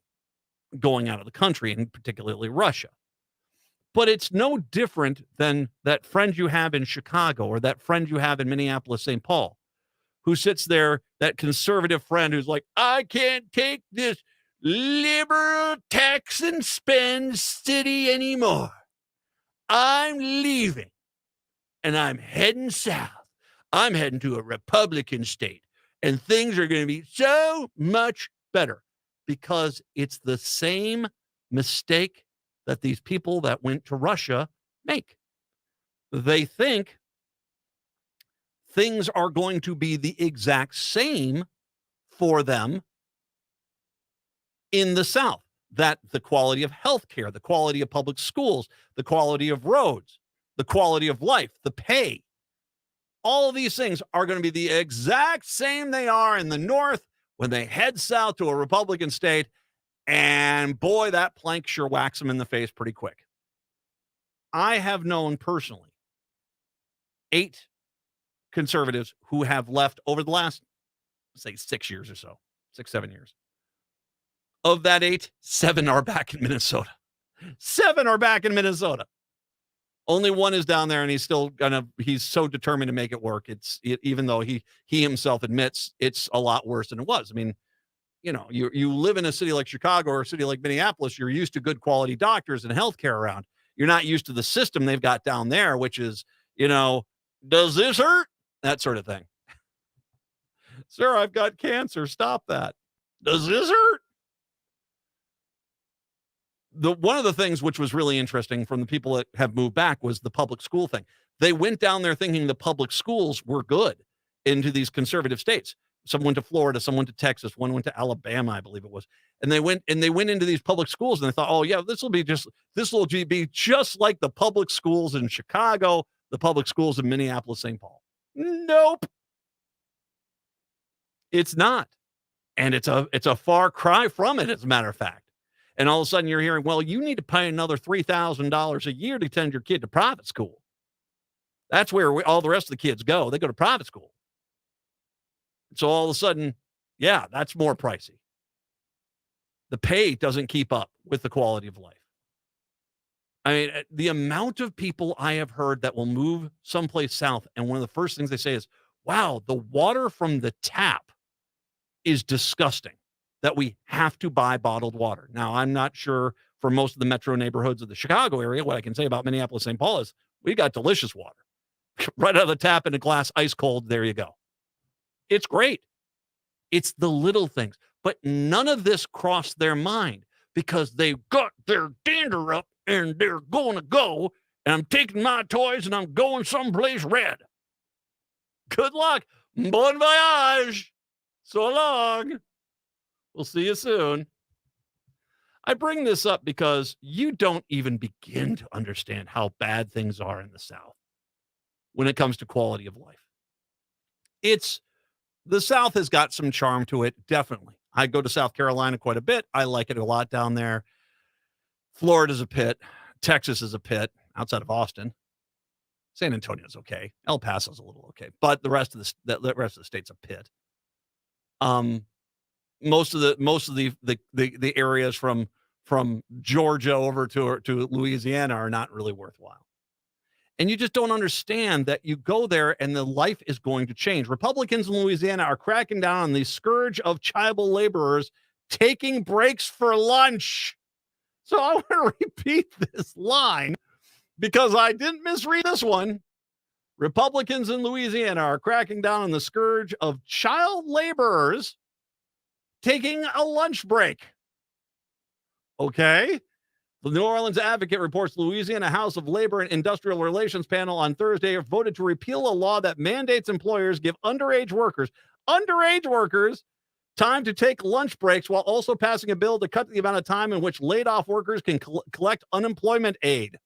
going out of the country, and particularly Russia. But it's no different than that friend you have in Chicago or that friend you have in Minneapolis, St. Paul, who sits there, that conservative friend who's like, I can't take this liberal tax and spend city anymore. I'm leaving and I'm heading south. I'm heading to a Republican state and things are going to be so much better because it's the same mistake that these people that went to Russia make. They think things are going to be the exact same for them in the South. That the quality of healthcare, the quality of public schools, the quality of roads, the quality of life, the pay, all of these things are going to be the exact same they are in the North when they head south to a Republican state. And boy, that plank sure whacks them in the face pretty quick. I have known personally 8 conservatives who have left over the last, say, 6 years or so, 6, 7 years, Of that 8, 7 are back in Minnesota. 7 are back in Minnesota. Only one is down there, and he's so determined to make it work. Even though he himself admits it's a lot worse than it was. I mean, you live in a city like Chicago or a city like Minneapolis, you're used to good quality doctors and healthcare around. You're not used to the system they've got down there, which is, does this hurt? That sort of thing. Sir, I've got cancer. Stop that. Does this hurt? One of the things which was really interesting from the people that have moved back was the public school thing. They went down there thinking the public schools were good into these conservative states. Some went to Florida, some went to Texas, one went to Alabama, I believe it was. And they went into these public schools and they thought, oh yeah, this will be just like the public schools in Chicago, the public schools in Minneapolis, St. Paul. Nope. It's not. And it's a far cry from it, as a matter of fact. And all of a sudden you're hearing, well, you need to pay another $3,000 a year to send your kid to private school. That's where all the rest of the kids go. They go to private school. So all of a sudden, yeah, that's more pricey. The pay doesn't keep up with the quality of life. I mean, the amount of people I have heard that will move someplace south, and one of the first things they say is, wow, the water from the tap is disgusting, that we have to buy bottled water. Now, I'm not sure for most of the metro neighborhoods of the Chicago area. What I can say about Minneapolis, St. Paul is we got delicious water right out of the tap in a glass, ice cold. There you go. It's great. It's the little things, but none of this crossed their mind because they've got their dander up and they're going to go, and I'm taking my toys and I'm going someplace red. Good luck. Bon voyage. So long. We'll see you soon. I bring this up because you don't even begin to understand how bad things are in the South when it comes to quality of life. The South has got some charm to it, definitely. I go to South Carolina quite a bit. I like it a lot down there. Florida's a pit. Texas is a pit outside of Austin. San Antonio's okay. El Paso's a little okay, but the rest of the state's a pit. Most of the areas from Georgia over to Louisiana are not really worthwhile. And you just don't understand that you go there and the life is going to change. Republicans in Louisiana are cracking down on the scourge of child laborers taking breaks for lunch. So I want to repeat this line because I didn't misread this one. Republicans in Louisiana are cracking down on the scourge of child laborers taking a lunch break. Okay. The New Orleans Advocate reports Louisiana House of Labor and Industrial Relations panel on Thursday voted to repeal a law that mandates employers give underage workers time to take lunch breaks while also passing a bill to cut the amount of time in which laid off workers can collect unemployment aid.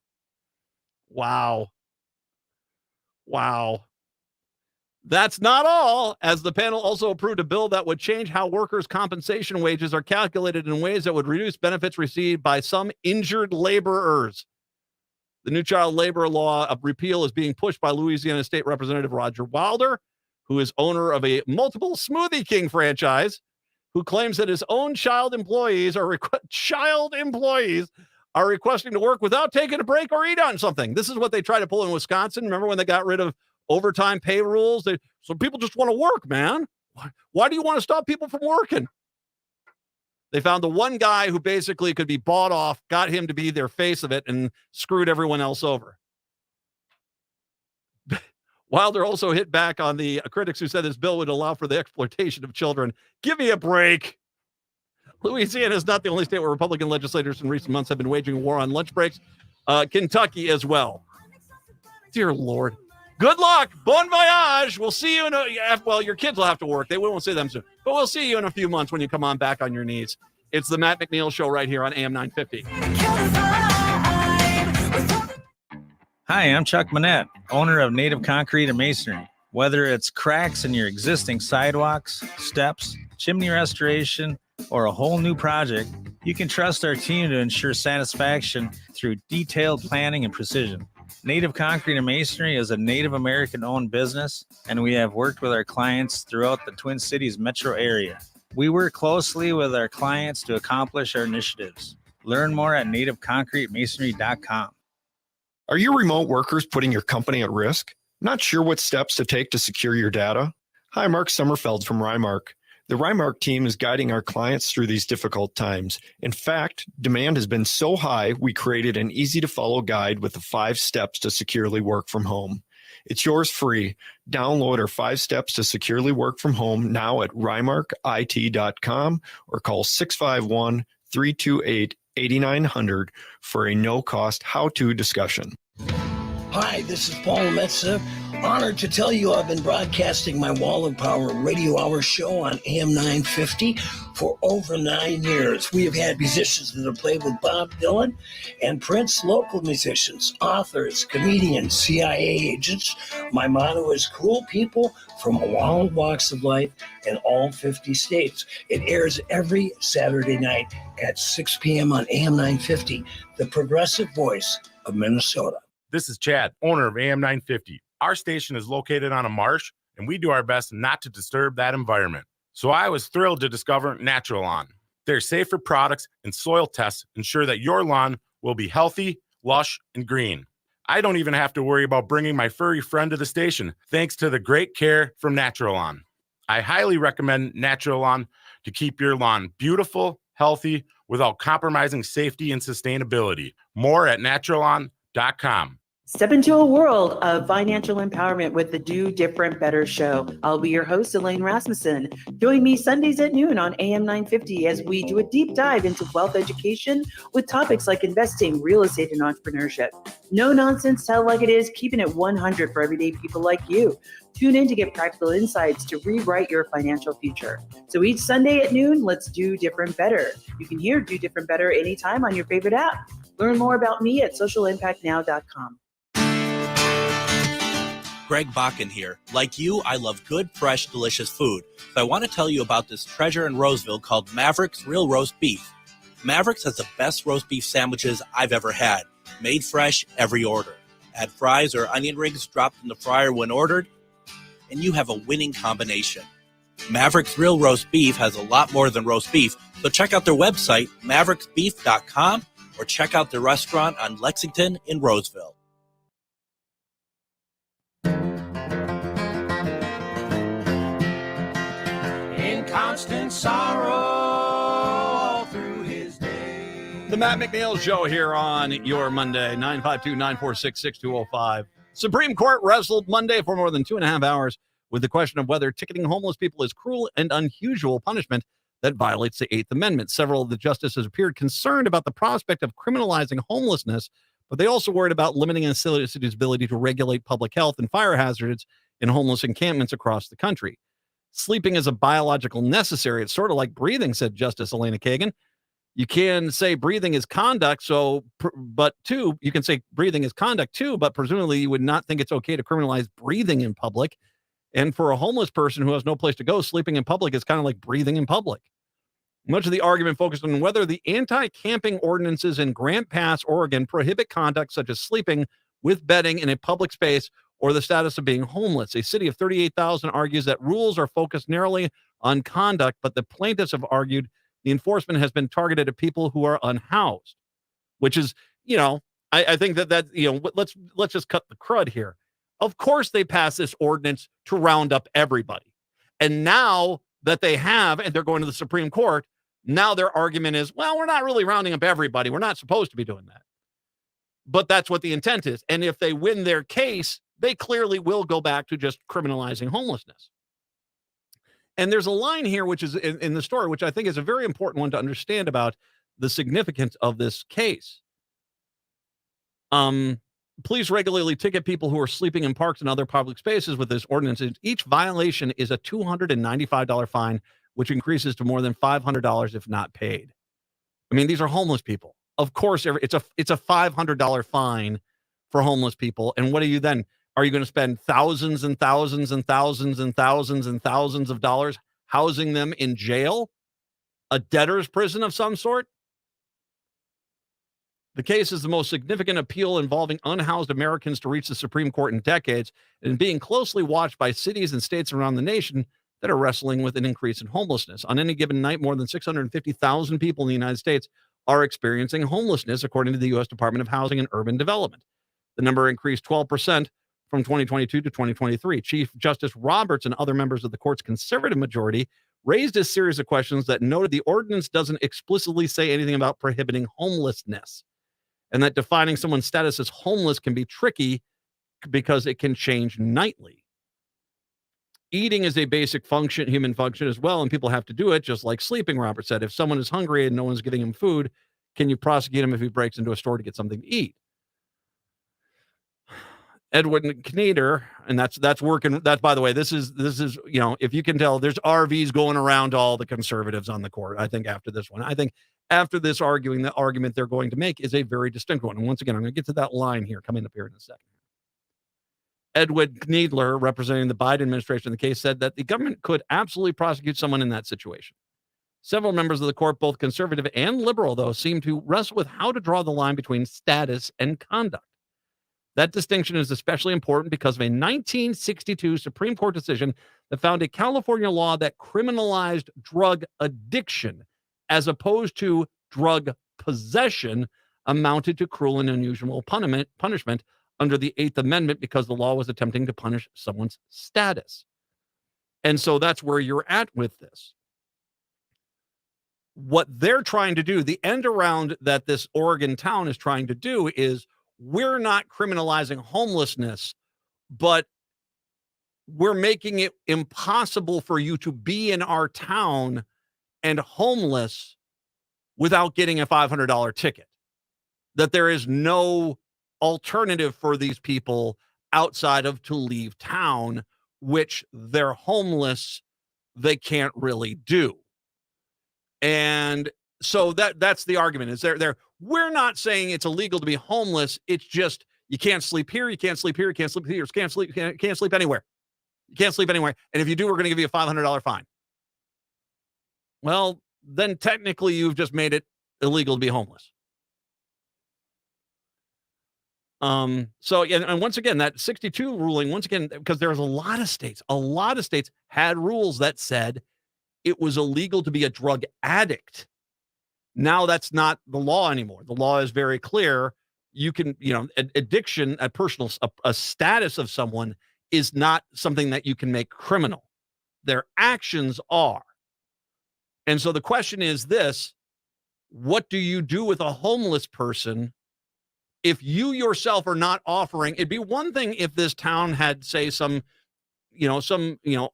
Wow. That's not all, as the panel also approved a bill that would change how workers' compensation wages are calculated in ways that would reduce benefits received by some injured laborers. The new child labor law of repeal is being pushed by Louisiana State Representative Roger Wilder, who is owner of a multiple Smoothie King franchise, who claims that his own child employees are requesting to work without taking a break or eat on something. This is what they tried to pull in Wisconsin. Remember when they got rid of overtime pay rules? So people just want to work, man. Why do you want to stop people from working? They found the one guy who basically could be bought off, got him to be their face of it, and screwed everyone else over. Wilder also hit back on the critics who said this bill would allow for the exploitation of children. Give me a break. Louisiana is not the only state where Republican legislators in recent months have been waging a war on lunch breaks. Kentucky as well. Dear Lord. Good luck. Bon voyage. We'll see you your kids will have to work. They won't see them soon. But we'll see you in a few months when you come on back on your knees. It's the Matt McNeil Show right here on AM 950. Hi, I'm Chuck Manette, owner of Native Concrete and Masonry. Whether it's cracks in your existing sidewalks, steps, chimney restoration, or a whole new project, you can trust our team to ensure satisfaction through detailed planning and precision. Native Concrete and Masonry is a Native American-owned business, and we have worked with our clients throughout the Twin Cities metro area. We work closely with our clients to accomplish our initiatives. Learn more at nativeconcretemasonry.com. Are your remote workers putting your company at risk? Not sure what steps to take to secure your data? Hi, Mark Sommerfeld from Rymark. The Rymark team is guiding our clients through these difficult times. In fact, demand has been so high, we created an easy-to-follow guide with the 5 steps to securely work from home. It's yours free. Download our 5 steps to securely work from home now at rymarkit.com or call 651-328-8900 for a no-cost how-to discussion. Hi, this is Paul Metza. Honored to tell you I've been broadcasting my Wall of Power radio hour show on AM 950 for over 9 years. We have had musicians that have played with Bob Dylan and Prince, local musicians, authors, comedians, CIA agents. My motto is cool people from all walks of life in all 50 states. It airs every Saturday night at 6 p.m. on AM 950, the progressive voice of Minnesota. This is Chad, owner of AM 950. Our station is located on a marsh, and we do our best not to disturb that environment. So I was thrilled to discover Natural Lawn. Their safer products and soil tests ensure that your lawn will be healthy, lush, and green. I don't even have to worry about bringing my furry friend to the station, thanks to the great care from Natural Lawn. I highly recommend Natural Lawn to keep your lawn beautiful, healthy, without compromising safety and sustainability. More at naturalawn.com. Step into a world of financial empowerment with the Do Different Better show. I'll be your host, Elaine Rasmussen. Join me Sundays at noon on AM 950 as we do a deep dive into wealth education with topics like investing, real estate, and entrepreneurship. No nonsense, tell it like it is, keeping it 100 for everyday people like you. Tune in to get practical insights to rewrite your financial future. So each Sunday at noon, let's do different better. You can hear Do Different Better anytime on your favorite app. Learn more about me at socialimpactnow.com. Greg Bakken here. Like you, I love good, fresh, delicious food. So I want to tell you about this treasure in Roseville called Maverick's Real Roast Beef. Maverick's has the best roast beef sandwiches I've ever had. Made fresh every order. Add fries or onion rings dropped in the fryer when ordered, and you have a winning combination. Maverick's Real Roast Beef has a lot more than roast beef, so check out their website, mavericksbeef.com, or check out their restaurant on Lexington in Roseville. In constant sorrow all through his day. The Matt McNeil Show here on your Monday, 952-946-6205. Supreme Court wrestled Monday for more than 2.5 hours with the question of whether ticketing homeless people is cruel and unusual punishment that violates the Eighth Amendment. Several of the justices appeared concerned about the prospect of criminalizing homelessness, but they also worried about limiting a city's ability to regulate public health and fire hazards in homeless encampments across the country. Sleeping is a biological necessary. It's sort of like breathing, said Justice Elena Kagan. You can say breathing is conduct, you can say breathing is conduct too, but presumably you would not think it's okay to criminalize breathing in public. And for a homeless person who has no place to go, sleeping in public is kind of like breathing in public. Much of the argument focused on whether the anti-camping ordinances in Grant Pass, Oregon, prohibit conduct such as sleeping with bedding in a public space or the status of being homeless. A city of 38,000 argues that rules are focused narrowly on conduct, but the plaintiffs have argued the enforcement has been targeted at people who are unhoused, which is, I think that let's just cut the crud here. Of course they passed this ordinance to round up everybody. And now that they have, and they're going to the Supreme Court, now their argument is, well, we're not really rounding up everybody. We're not supposed to be doing that. But that's what the intent is. And if they win their case, they clearly will go back to just criminalizing homelessness. And there's a line here, which is in the story, which I think is a very important one to understand about the significance of this case. Police regularly ticket people who are sleeping in parks and other public spaces with this ordinance. Each violation is a $295 fine, which increases to more than $500 if not paid. I mean, these are homeless people. Of course, it's a $500 fine for homeless people. And what are you then? Are you going to spend thousands and thousands and thousands and thousands and thousands of dollars housing them in jail? A debtor's prison of some sort? The case is the most significant appeal involving unhoused Americans to reach the Supreme Court in decades, and being closely watched by cities and states around the nation that are wrestling with an increase in homelessness. On any given night, more than 650,000 people in the United States are experiencing homelessness, according to the U.S. Department of Housing and Urban Development. The number increased 12% from 2022 to 2023. Chief Justice Roberts and other members of the court's conservative majority raised a series of questions that noted the ordinance doesn't explicitly say anything about prohibiting homelessness, and that defining someone's status as homeless can be tricky because it can change nightly. Eating is a basic function, human function as well, and people have to do it, just like sleeping, Robert said. If someone is hungry and no one's giving him food, can you prosecute him if he breaks into a store to get something to eat? Edward McNeil, and that's working. That, by the way, this is if you can tell, there's RVs going around to all the conservatives on the court. I think after this one, after this argument they're going to make is a very distinct one. And once again, I'm going to get to that line here, coming up here in a second. Edward McNeil, representing the Biden administration in the case, said that the government could absolutely prosecute someone in that situation. Several members of the court, both conservative and liberal, though, seem to wrestle with how to draw the line between status and conduct. That distinction is especially important because of a 1962 Supreme Court decision that found a California law that criminalized drug addiction as opposed to drug possession amounted to cruel and unusual punishment under the Eighth Amendment because the law was attempting to punish someone's status. And so that's where you're at with this. What they're trying to do, the end around that this Oregon town is trying to do is, we're not criminalizing homelessness, but we're making it impossible for you to be in our town and homeless without getting a $500 ticket. That there is no alternative for these people outside of to leave town, which they're homeless, they can't really do. And so that's the argument. Is we're not saying it's illegal to be homeless. It's just you can't sleep here, you can't sleep here, you can't sleep here, you can't sleep anywhere. You can't sleep anywhere. And if you do, we're going to give you a $500 fine. Well, then technically you've just made it illegal to be homeless. So, and once again, that 62 ruling, once again, because there's a lot of states had rules that said it was illegal to be a drug addict. Now that's not the law anymore. The law is very clear. You can, addiction, a status of someone is not something that you can make criminal. Their actions are. And so the question is this: what do you do with a homeless person if you yourself are not offering? It'd be one thing if this town had, say, some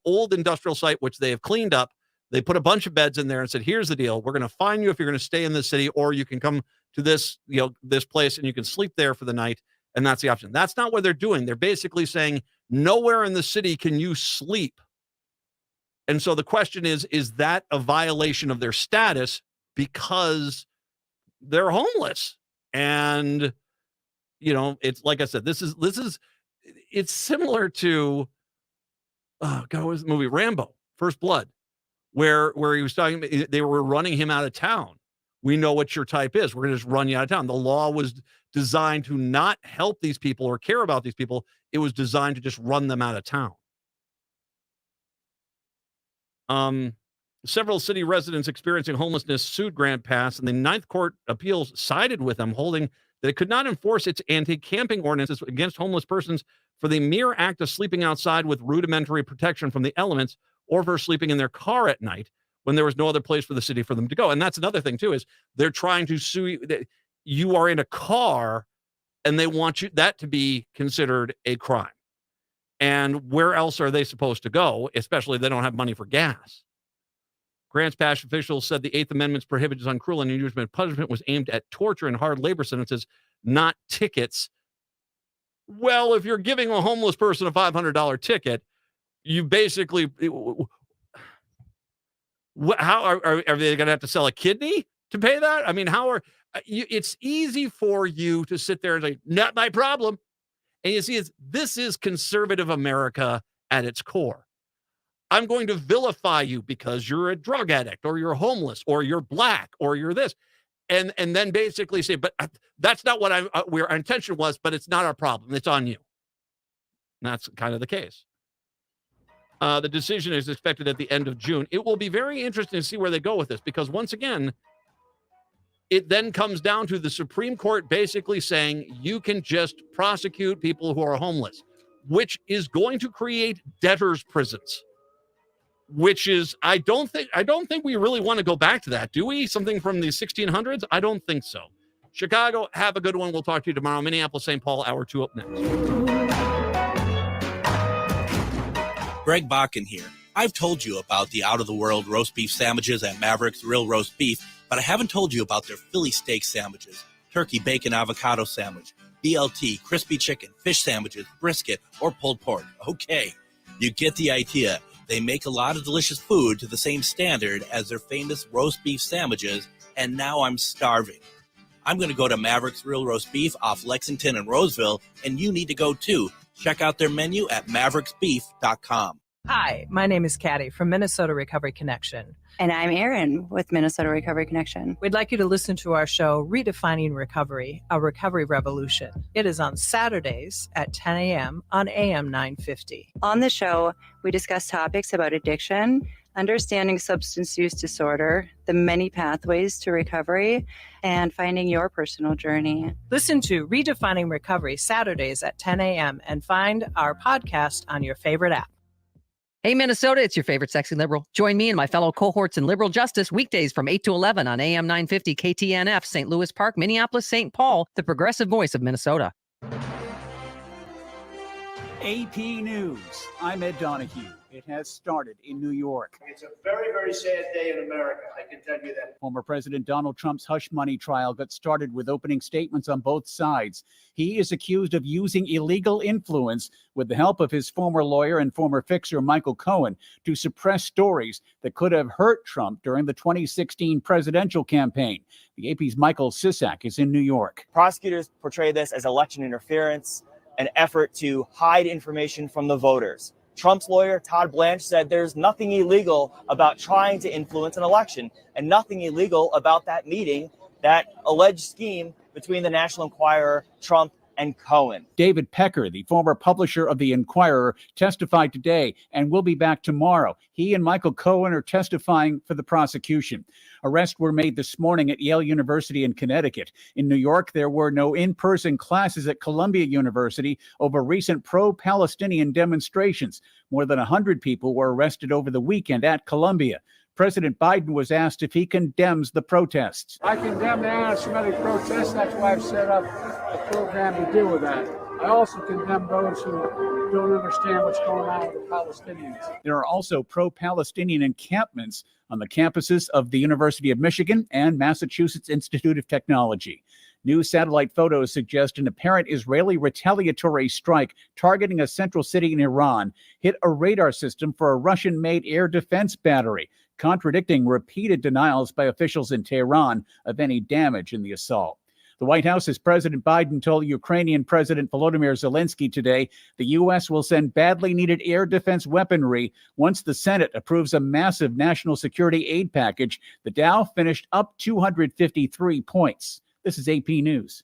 old industrial site, which they have cleaned up. They put a bunch of beds in there and said, here's the deal. We're going to fine you if you're going to stay in this city, or you can come to this, this place and you can sleep there for the night. And that's the option. That's not what they're doing. They're basically saying nowhere in the city can you sleep. And so the question is that a violation of their status because they're homeless? And, it's like I said, it's similar to, what was the movie? Rambo, First Blood, where he was talking, they were running him out of town. We know what your type is. We're going to just run you out of town. The law was designed to not help these people or care about these people. It was designed to just run them out of town. Several city residents experiencing homelessness sued Grant Pass, and the Ninth Court Appeals sided with them, holding that it could not enforce its anti-camping ordinances against homeless persons for the mere act of sleeping outside with rudimentary protection from the elements, or for sleeping in their car at night when there was no other place for the city for them to go. And that's another thing, too, is they're trying to sue you. You are in a car, and they want that to be considered a crime. And where else are they supposed to go, especially if they don't have money for gas? Grants Pass officials said the Eighth Amendment's prohibitions on cruel and unusual punishment was aimed at torture and hard labor sentences, not tickets. Well, if you're giving a homeless person a $500 ticket, you basically, how are they going to have to sell a kidney to pay that? I mean, it's easy for you to sit there and say, not my problem. And you see, this is conservative America at its core. I'm going to vilify you because you're a drug addict, or you're homeless, or you're black, or you're this. And then basically say, but that's not what our intention was, but it's not our problem. It's on you. And that's kind of the case. The decision is expected at the end of June. It will be very interesting to see where they go with this, because once again, it then comes down to the Supreme Court basically saying you can just prosecute people who are homeless, which is going to create debtors' prisons. Which is, I don't think we really want to go back to that, do we? Something from the 1600s? I don't think so. Chicago, have a good one. We'll talk to you tomorrow. Minneapolis, St. Paul, hour 2 up next. Greg Bakken here. I've told you about the out-of-the-world roast beef sandwiches at Maverick's Real Roast Beef, but I haven't told you about their Philly steak sandwiches, turkey, bacon, avocado sandwich, BLT, crispy chicken, fish sandwiches, brisket, or pulled pork. Okay, you get the idea. They make a lot of delicious food to the same standard as their famous roast beef sandwiches, and now I'm starving. I'm going to go to Maverick's Real Roast Beef off Lexington and Roseville, and you need to go too. Check out their menu at mavericksbeef.com. Hi, my name is Katty from Minnesota Recovery Connection. And I'm Erin with Minnesota Recovery Connection. We'd like you to listen to our show, Redefining Recovery, a Recovery Revolution. It is on Saturdays at 10 a.m. on AM 950. On the show, we discuss topics about addiction, understanding substance use disorder, the many pathways to recovery, and finding your personal journey. Listen to Redefining Recovery Saturdays at 10 a.m. and find our podcast on your favorite app. Hey, Minnesota, it's your favorite sexy liberal. Join me and my fellow cohorts in liberal justice weekdays from 8 to 11 on AM 950 KTNF, St. Louis Park, Minneapolis, St. Paul, the progressive voice of Minnesota. AP News. I'm Ed Donahue. It has started in New York. It's a very, very sad day in America, I can tell you that. Former President Donald Trump's hush money trial got started with opening statements on both sides. He is accused of using illegal influence with the help of his former lawyer and former fixer Michael Cohen to suppress stories that could have hurt Trump during the 2016 presidential campaign. The AP's Michael Sisak is in New York. Prosecutors portray this as election interference, an effort to hide information from the voters. Trump's lawyer, Todd Blanche, said there's nothing illegal about trying to influence an election and nothing illegal about that meeting, that alleged scheme between the National Enquirer, Trump, and Cohen. David Pecker, the former publisher of the Enquirer, testified today and will be back tomorrow. He and Michael Cohen are testifying for the prosecution. Arrests were made this morning at Yale University in Connecticut. In New York, there were no in-person classes at Columbia University over recent pro-Palestinian demonstrations. More than 100 people were arrested over the weekend at Columbia. President Biden was asked if he condemns the protests. I condemn the anti-Semitic protests. That's why I've set up a program to deal with that. I also condemn those who don't understand what's going on with the Palestinians. There are also pro-Palestinian encampments on the campuses of the University of Michigan and Massachusetts Institute of Technology. New satellite photos suggest an apparent Israeli retaliatory strike targeting a central city in Iran hit a radar system for a Russian-made air defense battery, contradicting repeated denials by officials in Tehran of any damage in the assault. The White House, as President Biden told Ukrainian President Volodymyr Zelensky today, the U.S. will send badly needed air defense weaponry once the Senate approves a massive national security aid package. The Dow finished up 253 points. This is AP News.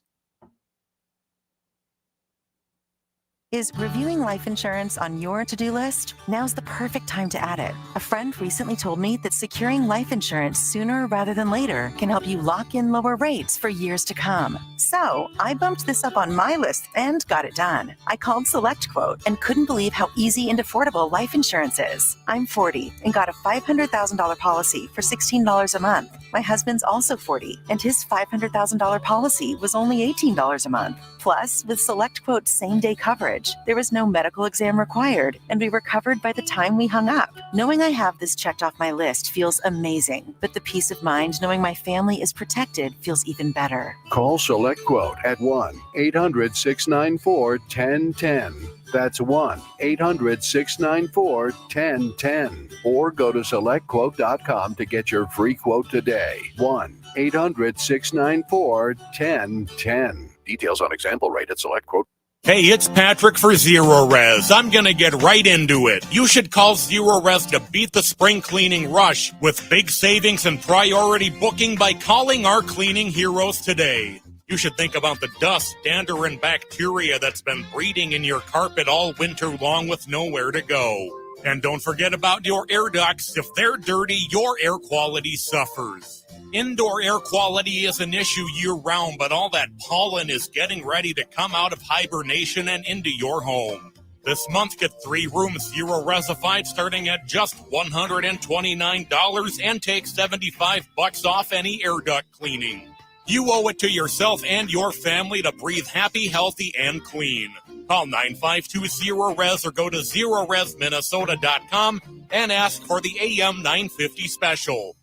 Is reviewing life insurance on your to-do list? Now's the perfect time to add it. A friend recently told me that securing life insurance sooner rather than later can help you lock in lower rates for years to come. So I bumped this up on my list and got it done. I called SelectQuote and couldn't believe how easy and affordable life insurance is. I'm 40 and got a $500,000 policy for $16 a month. My husband's also 40 and his $500,000 policy was only $18 a month. Plus, with SelectQuote's same-day coverage, there was no medical exam required, and we were covered by the time we hung up. Knowing I have this checked off my list feels amazing, but the peace of mind knowing my family is protected feels even better. Call SelectQuote at 1-800-694-1010. That's 1-800-694-1010. Or go to SelectQuote.com to get your free quote today. 1-800-694-1010. Details on example rate at SelectQuote. Hey, it's Patrick for Zero Res. I'm going to get right into it. You should call Zero Res to beat the spring cleaning rush with big savings and priority booking by calling our cleaning heroes today. You should think about the dust, dander, and bacteria that's been breeding in your carpet all winter long with nowhere to go. And don't forget about your air ducts. If they're dirty, your air quality suffers. Indoor air quality is an issue year-round, but all that pollen is getting ready to come out of hibernation and into your home. This month, get 3 rooms zero resified starting at just $129 and take $75 off any air duct cleaning. You owe it to yourself and your family to breathe happy, healthy, and clean. Call 9520-RES or go to ZeroResMinnesota.com and ask for the AM 950 special.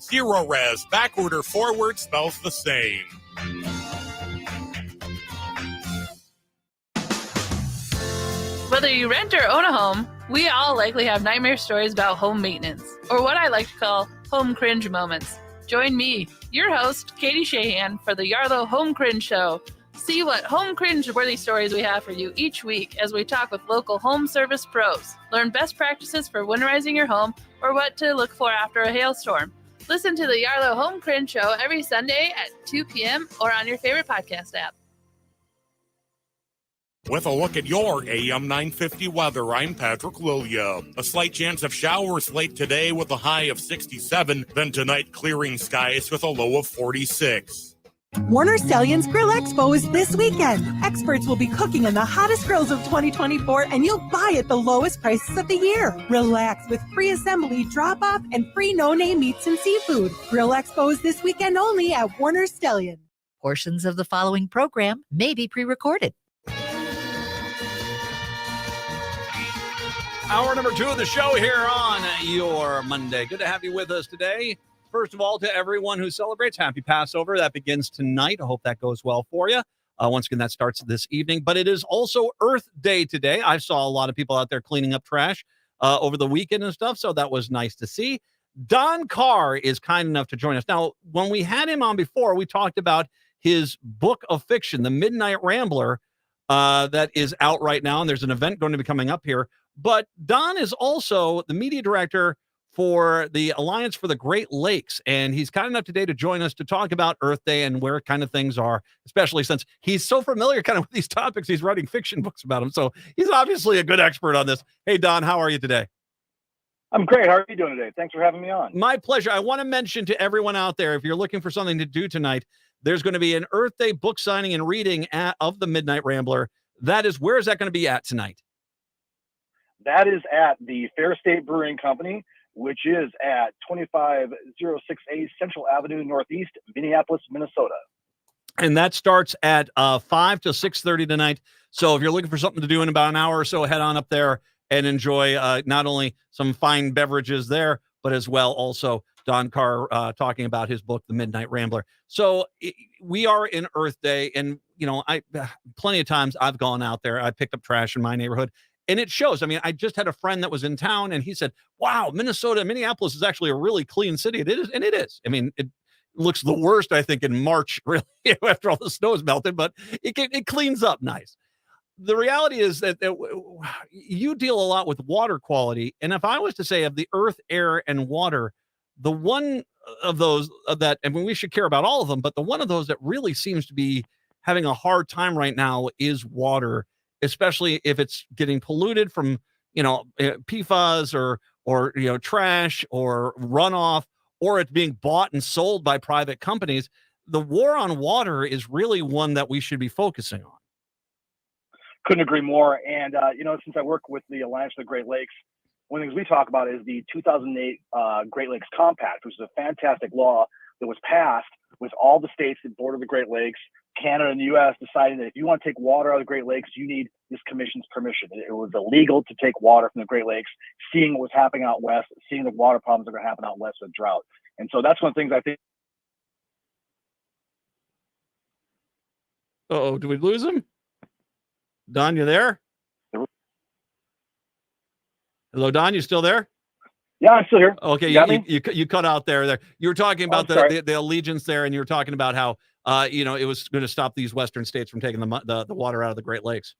Zero Res, backward or forward, spells the same. Whether you rent or own a home, we all likely have nightmare stories about home maintenance, or what I like to call home cringe moments. Join me, your host, Katie Shahan, for the Yarlow Home Cringe Show. See what home cringe-worthy stories we have for you each week as we talk with local home service pros. Learn best practices for winterizing your home or what to look for after a hailstorm. Listen to the Yarlow Home Cringe Show every Sunday at 2 p.m. or on your favorite podcast app. With a look at your AM 950 weather, I'm Patrick Lilia. A slight chance of showers late today with a high of 67. Then tonight, clearing skies with a low of 46. Warner Stellian's Grill Expo is this weekend. Experts will be cooking in the hottest grills of 2024, and you'll buy at the lowest prices of the year. Relax with free assembly, drop-off, and free no-name meats and seafood. Grill Expo is this weekend only at Warner Stellian. Portions of the following program may be pre-recorded. Hour number 2 of the show here on your Monday. Good to have you with us today. First of all, to everyone who celebrates, happy Passover. That begins tonight. I hope that goes well for you. Once again, that starts this evening. But it is also Earth Day today. I saw a lot of people out there cleaning up trash over the weekend and stuff, so that was nice to see. Don Carr is kind enough to join us. Now, when we had him on before, we talked about his book of fiction, The Midnight Rambler, that is out right now, and there's an event going to be coming up here. But Don is also the media director for the Alliance for the Great Lakes, and he's kind enough today to join us to talk about Earth Day and where kind of things are, especially since he's so familiar kind of with these topics. He's writing fiction books about them, so he's obviously a good expert on this. Hey, Don, how are you today? I'm great. How are you doing today? Thanks for having me on. My pleasure. I want to mention to everyone out there, if you're looking for something to do tonight, there's going to be an Earth Day book signing and reading of The Midnight Rambler. Where is that going to be at tonight? That is at the Fair State Brewing Company, which is at 25068 Central Avenue Northeast, Minneapolis, Minnesota. And that starts at 5 to 6:30 tonight. So if you're looking for something to do in about an hour or so, head on up there and enjoy not only some fine beverages there, but as well also Don Carr talking about his book, The Midnight Rambler. So we are in Earth Day, and I plenty of times I've gone out there. I picked up trash in my neighborhood. And it shows. I mean, I just had a friend that was in town, and he said, wow, Minneapolis is actually a really clean city. It is, and it is. I mean, it looks the worst, I think, in March, really, after all the snow is melted, but it cleans up nice. The reality is that you deal a lot with water quality, and if I was to say of the earth, air, and water, the one of those that, I mean, we should care about all of them, but the one of those that really seems to be having a hard time right now is water, especially if it's getting polluted from, PFAS or trash or runoff, or it's being bought and sold by private companies. The war on water is really one that we should be focusing on. Couldn't agree more. And, since I work with the Alliance for the Great Lakes, one of the things we talk about is the 2008 Great Lakes Compact, which is a fantastic law that was passed with all the states that border the Great Lakes, Canada and the U.S. deciding that if you want to take water out of the Great Lakes, you need this commission's permission. It was illegal to take water from the Great Lakes, seeing what was happening out west, seeing the water problems that are going to happen out west with drought. And so that's one of the things I think. Uh-oh, do we lose him? Don, you there? Hello, Don, you still there? Yeah, I'm still here. Okay, you cut out there. You were talking about the allegiance there, and you were talking about how it was going to stop these western states from taking the water out of the Great Lakes.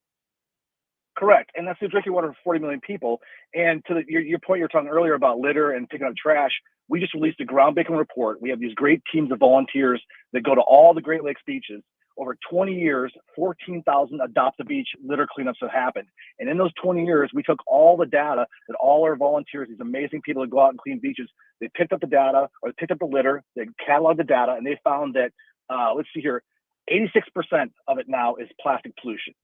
Correct, and that's the drinking water for 40 million people. And to your point, you were talking earlier about litter and picking up trash. We just released a groundbreaking report. We have these great teams of volunteers that go to all the Great Lakes beaches. over 20 years, 14,000 Adopt a Beach litter cleanups have happened. And in those 20 years, we took all the data that all our volunteers, these amazing people that go out and clean beaches, they picked up the data or they picked up the litter, they cataloged the data, and they found that, let's see here, 86% of it now is plastic pollution.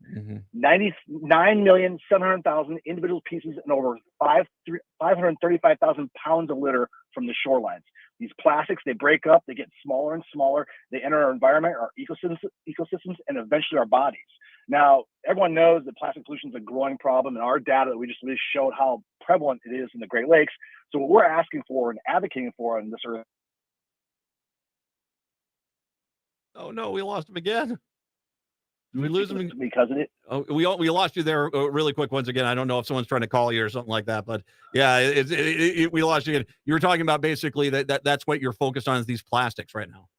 99,700,000 individual pieces and over 535,000 pounds of litter from the shorelines. These plastics, they break up, they get smaller and smaller, they enter our environment, our ecosystems, and eventually our bodies. Now, everyone knows that plastic pollution is a growing problem, and our data that we just really showed how prevalent it is in the Great Lakes. So what we're asking for and advocating for on this earth. Oh no, we lost him again. Did we lose him because of it? Oh, we lost you there really quick once again. I don't know if someone's trying to call you or something like that, but yeah, we lost you again. You were talking about basically that's what you're focused on is these plastics right now.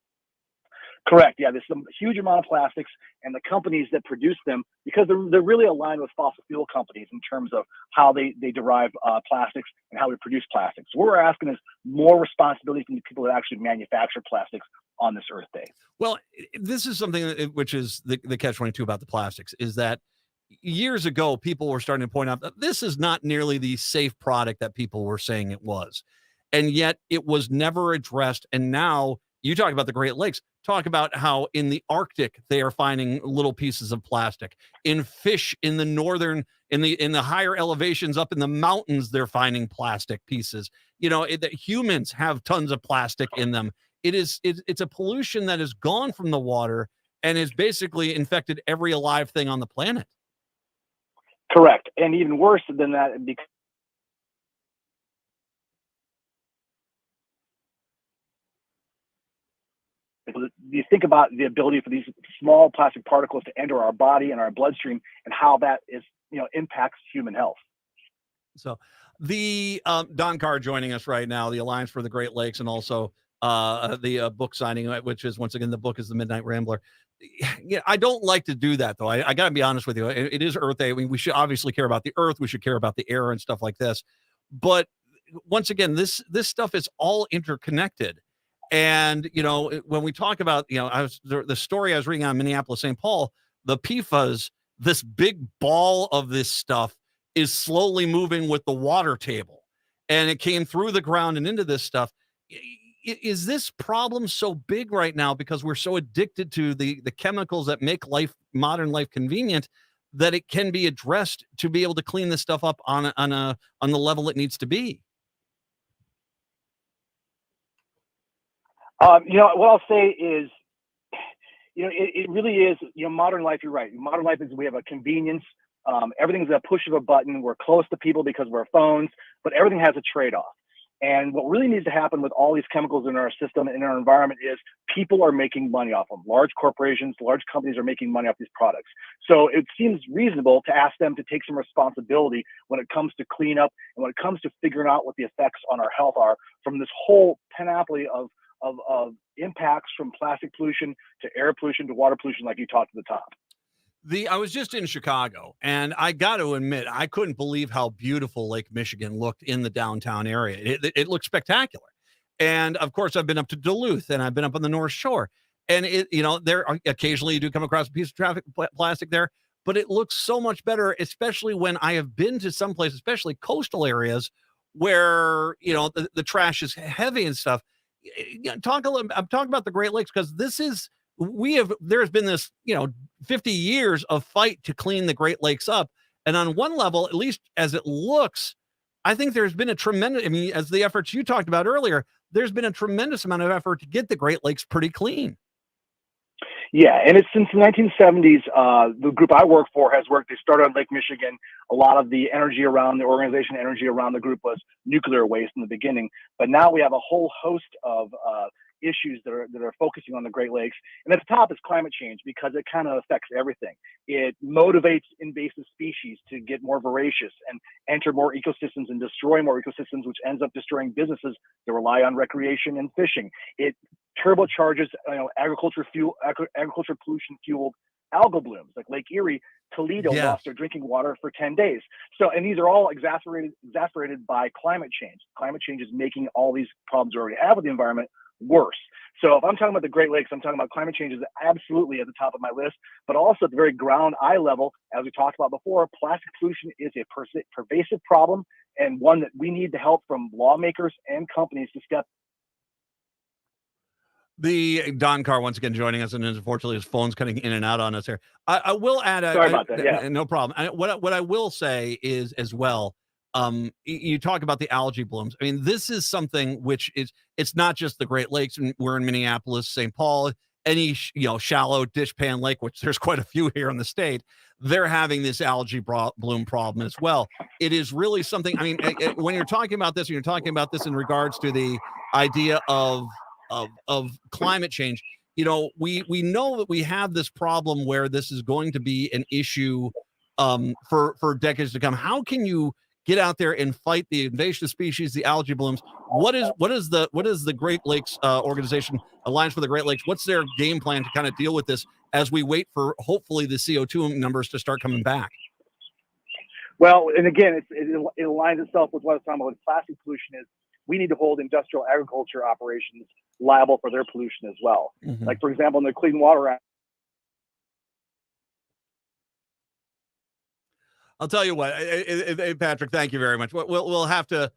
Correct. Yeah, there's some huge amount of plastics, and the companies that produce them, because they're really aligned with fossil fuel companies in terms of how they derive plastics and how we produce plastics. So what we're asking is more responsibility from the people that actually manufacture plastics on this Earth Day. Well, this is something which is the catch-22 about the plastics is that years ago, people were starting to point out that this is not nearly the safe product that people were saying it was. And yet it was never addressed. And now you talk about the Great Lakes, talk about how in the Arctic, they are finding little pieces of plastic. In fish in the northern, in the higher elevations up in the mountains, they're finding plastic pieces. You know, that humans have tons of plastic in them. It's a pollution that has gone from the water and has basically infected every alive thing on the planet. Correct. And even worse than that, because you think about the ability for these small plastic particles to enter our body and our bloodstream and how that is, impacts human health. So the Don Carr joining us right now, the Alliance for the Great Lakes, and also the book signing, which is once again, the book is The Midnight Rambler. Yeah, I don't like to do that though. I got to be honest with you. It is Earth Day. I mean, we should obviously care about the earth. We should care about the air and stuff like this. But once again, this stuff is all interconnected. And, when we talk about, the story I was reading on Minneapolis, St. Paul, the PFAS, this big ball of this stuff is slowly moving with the water table. And it came through the ground and into this stuff. Is this problem so big right now because we're so addicted to the chemicals that make modern life convenient that it can be addressed to be able to clean this stuff up on the level it needs to be? What I'll say is, it really is, modern life. You're right. Modern life is we have a convenience. Everything's a push of a button. We're close to people because of our phones, but everything has a trade-off. And what really needs to happen with all these chemicals in our system and in our environment is people are making money off them. Large corporations, large companies are making money off these products. So it seems reasonable to ask them to take some responsibility when it comes to cleanup and when it comes to figuring out what the effects on our health are from this whole panoply of impacts, from plastic pollution to air pollution to water pollution, like you talked at the top. I was just in Chicago, and I got to admit, I couldn't believe how beautiful Lake Michigan looked in the downtown area. It looked spectacular. And of course, I've been up to Duluth, and I've been up on the North Shore, and there are, occasionally you do come across a piece of plastic there, but it looks so much better, especially when I have been to some places, especially coastal areas where, the trash is heavy and stuff. I'm talking about the Great Lakes because there's been this, 50 years of fight to clean the Great Lakes up. And on one level, at least as it looks, I think there's been as the efforts you talked about earlier, there's been a tremendous amount of effort to get the Great Lakes pretty clean. Yeah, and it's since the 1970s, the group I work for has worked. They started on Lake Michigan. A lot of the energy around the organization, energy around the group was nuclear waste in the beginning. But now we have a whole host of issues that are focusing on the Great Lakes. And at the top is climate change because it kind of affects everything. It motivates invasive species to get more voracious and enter more ecosystems and destroy more ecosystems, which ends up destroying businesses that rely on recreation and fishing. It turbocharges agriculture pollution fueled algal blooms like Lake Erie. Toledo lost their drinking water for 10 days. So, and these are all exacerbated by climate change. Climate change is making all these problems we already have with the environment worse. So if I'm talking about the Great Lakes, I'm talking about climate change is absolutely at the top of my list, but also at the very ground eye level, as we talked about before, plastic pollution is a pervasive problem and one that we need the help from lawmakers and companies to step. The Don Carr once again joining us, and unfortunately his phone's cutting in and out on us here. I will add, Sorry about that. Yeah, no problem. What I will say is as well. You talk about the algae blooms. I mean, this is something which it's not just the Great Lakes. We're in Minneapolis, St. Paul, any shallow dishpan lake, which there's quite a few here in the state. They're having this algae bloom problem as well. It is really something. I mean, when you're talking about this, and you're talking about this in regards to the idea of climate change. We know that we have this problem where this is going to be an issue for decades to come. How can you get out there and fight the invasive species, the algae blooms? What is the Great Lakes organization, Alliance for the Great Lakes? What's their game plan to kind of deal with this as we wait for hopefully the CO2 numbers to start coming back? Well, and again, it aligns itself with what I was talking about with plastic pollution. Is we need to hold industrial agriculture operations liable for their pollution as well. Mm-hmm. Like, for example, in the Clean Water Act. I'll tell you what, Patrick, thank you very much. We'll have to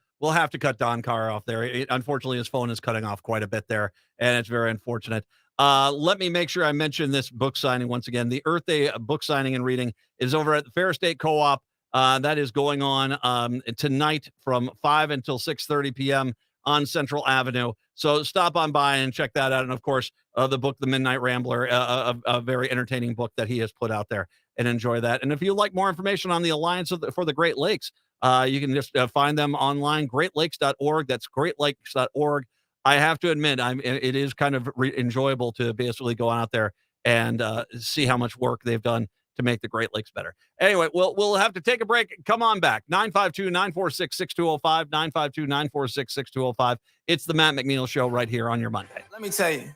cut Don Carr off there. Unfortunately, his phone is cutting off quite a bit there, and it's very unfortunate. Let me make sure I mention this book signing once again. The Earth Day book signing and reading is over at the Fair State Co-op. That is going on tonight from 5 until 6:30 p.m. on Central Avenue. So stop on by and check that out. And, of course, the book, The Midnight Rambler, a very entertaining book that he has put out there, and enjoy that. And if you'd like more information on the Alliance for the Great Lakes, you can just find them online, greatlakes.org. That's greatlakes.org. I have to admit, it is kind of enjoyable to basically go out there and see how much work they've done to make the Great Lakes better. Anyway, we'll have to take a break. Come on back. 952-946-6205, 952-946-6205. It's the Matt McNeil Show right here on your Monday. Let me tell you. You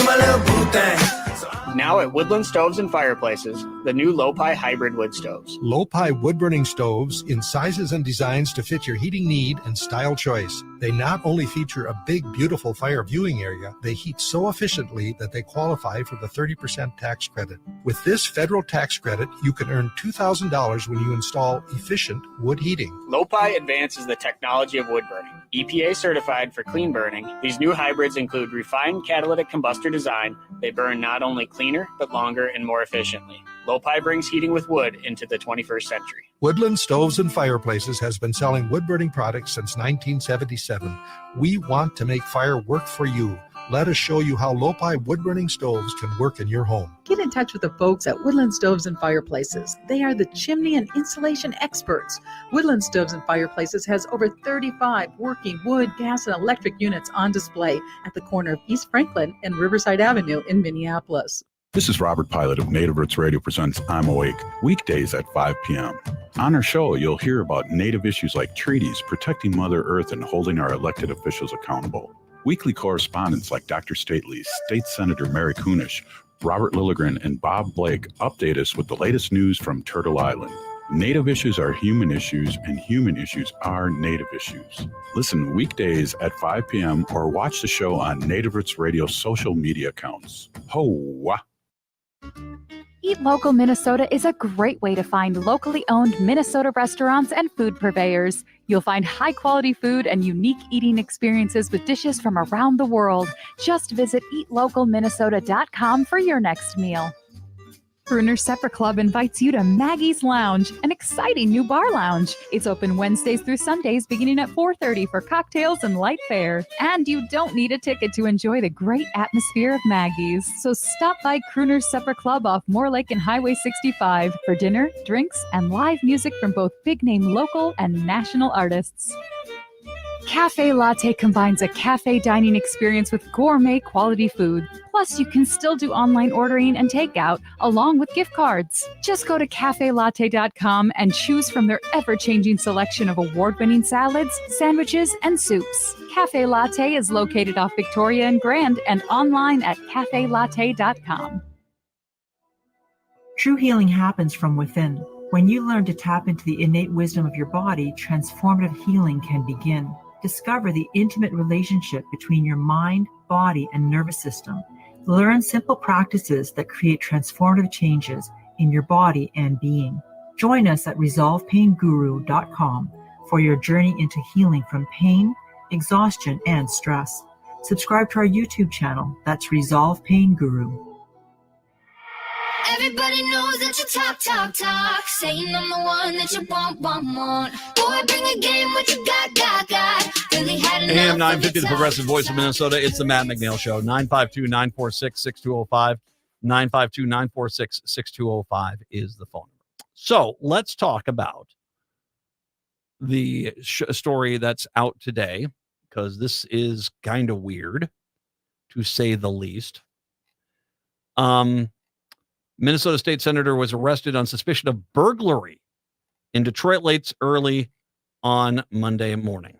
my little boo thing. Now at Woodland Stoves and Fireplaces, the new Lopi hybrid wood stoves. Lopi wood-burning stoves in sizes and designs to fit your heating need and style choice. They not only feature a big, beautiful fire viewing area, they heat so efficiently that they qualify for the 30% tax credit. With this federal tax credit, you can earn $2,000 when you install efficient wood heating. Lopi advances the technology of wood burning. EPA certified for clean burning, these new hybrids include refined catalytic combustor design. They burn not only cleaner, but longer and more efficiently. Lopi brings heating with wood into the 21st century. Woodland Stoves and Fireplaces has been selling wood-burning products since 1977. We want to make fire work for you. Let us show you how Lopi wood-burning stoves can work in your home. Get in touch with the folks at Woodland Stoves and Fireplaces. They are the chimney and insulation experts. Woodland Stoves and Fireplaces has over 35 working wood, gas, and electric units on display at the corner of East Franklin and Riverside Avenue in Minneapolis. This is Robert Pilot of Native Roots Radio presents I'm Awake, weekdays at 5 p.m. On our show, you'll hear about Native issues like treaties, protecting Mother Earth, and holding our elected officials accountable. Weekly correspondents like Dr. Stately, State Senator Mary Kunesh, Robert Lilligren, and Bob Blake update us with the latest news from Turtle Island. Native issues are human issues, and human issues are Native issues. Listen weekdays at 5 p.m. or watch the show on Native Roots Radio social media accounts. Ho-wah! Eat Local Minnesota is a great way to find locally owned Minnesota restaurants and food purveyors. You'll find high-quality food and unique eating experiences with dishes from around the world. Just visit eatlocalminnesota.com for your next meal. Crooner Supper Club invites you to Maggie's Lounge, an exciting new bar lounge. It's open Wednesdays through Sundays beginning at 4:30 for cocktails and light fare. And you don't need a ticket to enjoy the great atmosphere of Maggie's. So stop by Crooner Supper Club off Moore Lake and Highway 65 for dinner, drinks, and live music from both big-name local and national artists. Cafe Latte combines a cafe dining experience with gourmet quality food. Plus, you can still do online ordering and takeout along with gift cards. Just go to cafelatte.com and choose from their ever-changing selection of award-winning salads, sandwiches, and soups. Cafe Latte is located off Victoria and Grand and online at cafelatte.com. True healing happens from within. When you learn to tap into the innate wisdom of your body, transformative healing can begin. Discover the intimate relationship between your mind, body, and nervous system. Learn simple practices that create transformative changes in your body and being. Join us at resolvepainguru.com for your journey into healing from pain, exhaustion, and stress. Subscribe to our YouTube channel. That's Resolve Pain Guru. Everybody knows that you talk, saying I'm the one that you want. Boy, bring a game, what you got. Really had enough AM of 950, your the Progressive Voice of Minnesota. It's the Matt McNeil Show. 952-946-6205. 952-946-6205 is the phone number. So let's talk about the story that's out today, because this is kind of weird, to say the least. Minnesota State Senator was arrested on suspicion of burglary in Detroit lakes early on Monday morning.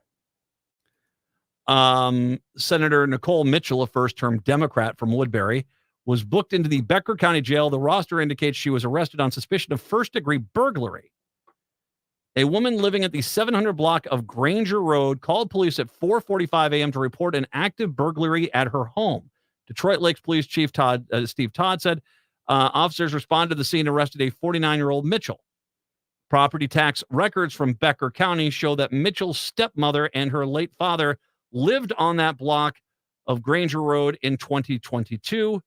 Senator Nicole Mitchell, a first-term Democrat from Woodbury, was booked into the Becker County Jail. The roster indicates she was arrested on suspicion of first-degree burglary. A woman living at the 700 block of Granger Road called police at 4:45 a.m. to report an active burglary at her home. Detroit Lakes Police Chief Steve Todd said officers responded to the scene and arrested a 49-year-old Mitchell. Property tax records from Becker County show that Mitchell's stepmother and her late father lived on that block of Granger Road in 2022.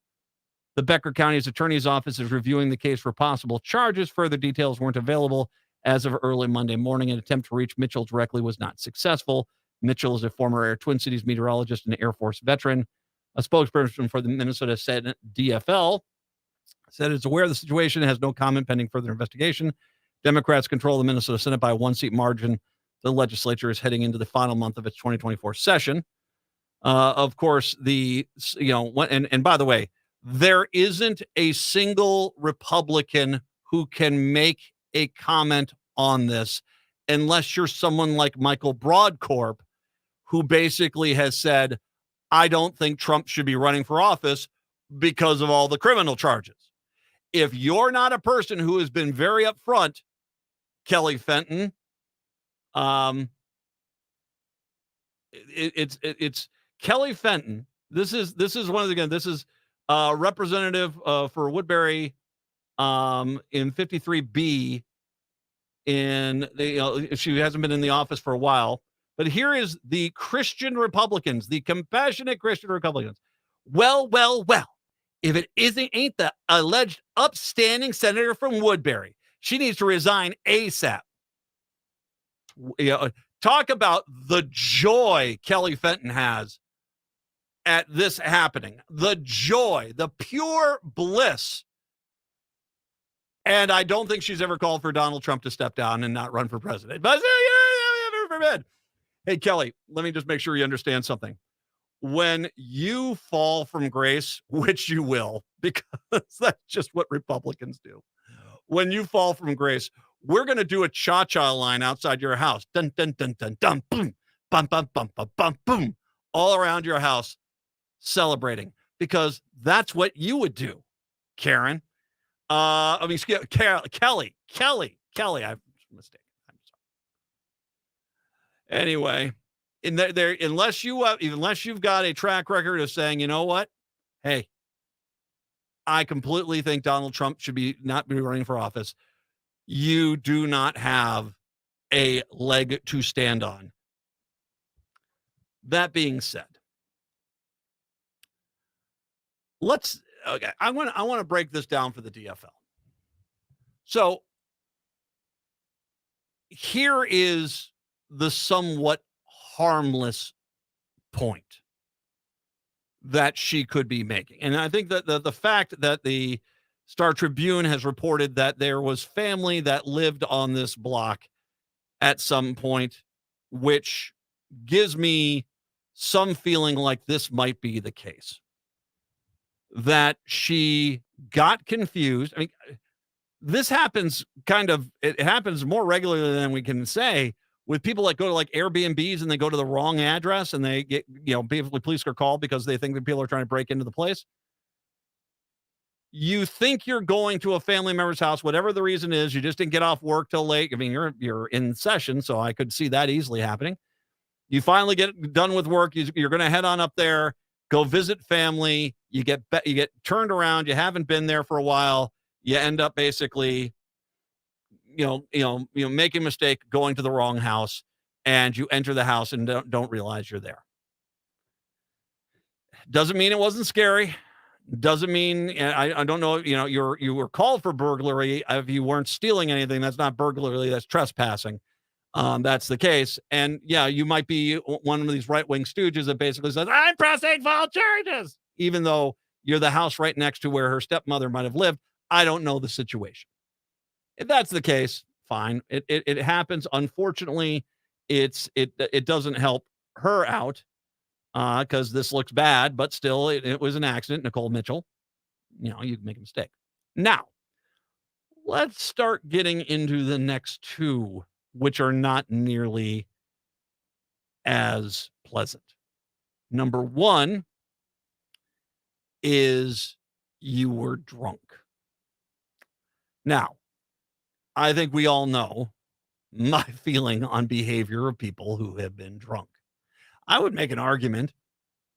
The Becker County's attorney's office is reviewing the case for possible charges. Further details weren't available as of early Monday morning. An attempt to reach Mitchell directly was not successful. Mitchell is a former Twin Cities meteorologist and Air Force veteran. A spokesperson for the Minnesota Senate DFL said it's aware of the situation and has no comment pending further investigation. Democrats control the Minnesota Senate by a one-seat margin. The legislature is heading into the final month of its 2024 session. Of course, and by the way, there isn't a single Republican who can make a comment on this unless you're someone like Michael Broadcorp, who basically has said, I don't think Trump should be running for office because of all the criminal charges. If you're not a person who has been very upfront, Kelly Fenton, it's Kelly Fenton. This is one of the, again, this is representative for Woodbury in 53B. She hasn't been in the office for a while, but here is the Christian Republicans, the compassionate Christian Republicans. Well, if it ain't the alleged upstanding senator from Woodbury, she needs to resign ASAP. Talk about the joy Kelly Fenton has at this happening. The joy, the pure bliss. And I don't think she's ever called for Donald Trump to step down and not run for president. But forbid. Hey, Kelly, let me just make sure you understand something. When you fall from grace, which you will, because that's just what Republicans do. When you fall from grace, we're going to do a cha-cha line outside your house. Dun, dun, dun, dun, dun, boom, bum, bum, bum, bum, bum, boom, all around your house celebrating, because that's what you would do, Karen. Kelly, I'm mistaken. I'm sorry. Anyway, unless you've got a track record of saying, you know what, hey, I completely think Donald Trump should not be running for office, you do not have a leg to stand on. That being said, I want to break this down for the DFL. So here is the somewhat harmless point that she could be making. And I think that the fact that the Star Tribune has reported that there was family that lived on this block at some point, which gives me some feeling like this might be the case. That she got confused. I mean, this happens it happens more regularly than we can say with people that go to like Airbnbs and they go to the wrong address and they get, police are called because they think that people are trying to break into the place. You think you're going to a family member's house, whatever the reason is, you just didn't get off work till late. I mean, you're in session, so I could see that easily happening. You finally get done with work. You're going to head on up there, go visit family. You get turned around. You haven't been there for a while. You end up basically, making a mistake, going to the wrong house, and you enter the house and don't realize you're there. Doesn't mean it wasn't scary. Doesn't mean, I don't know, you were called for burglary. If you weren't stealing anything, that's not burglary, that's trespassing. That's the case. And yeah, you might be one of these right-wing stooges that basically says, I'm pressing false charges, even though you're the house right next to where her stepmother might have lived. I don't know the situation. If that's the case, fine. It happens. Unfortunately, it doesn't help her out because this looks bad, but still it was an accident. Nicole Mitchell, you can make a mistake. Now, let's start getting into the next two, which are not nearly as pleasant. Number one is you were drunk. Now, I think we all know my feeling on behavior of people who have been drunk. I would make an argument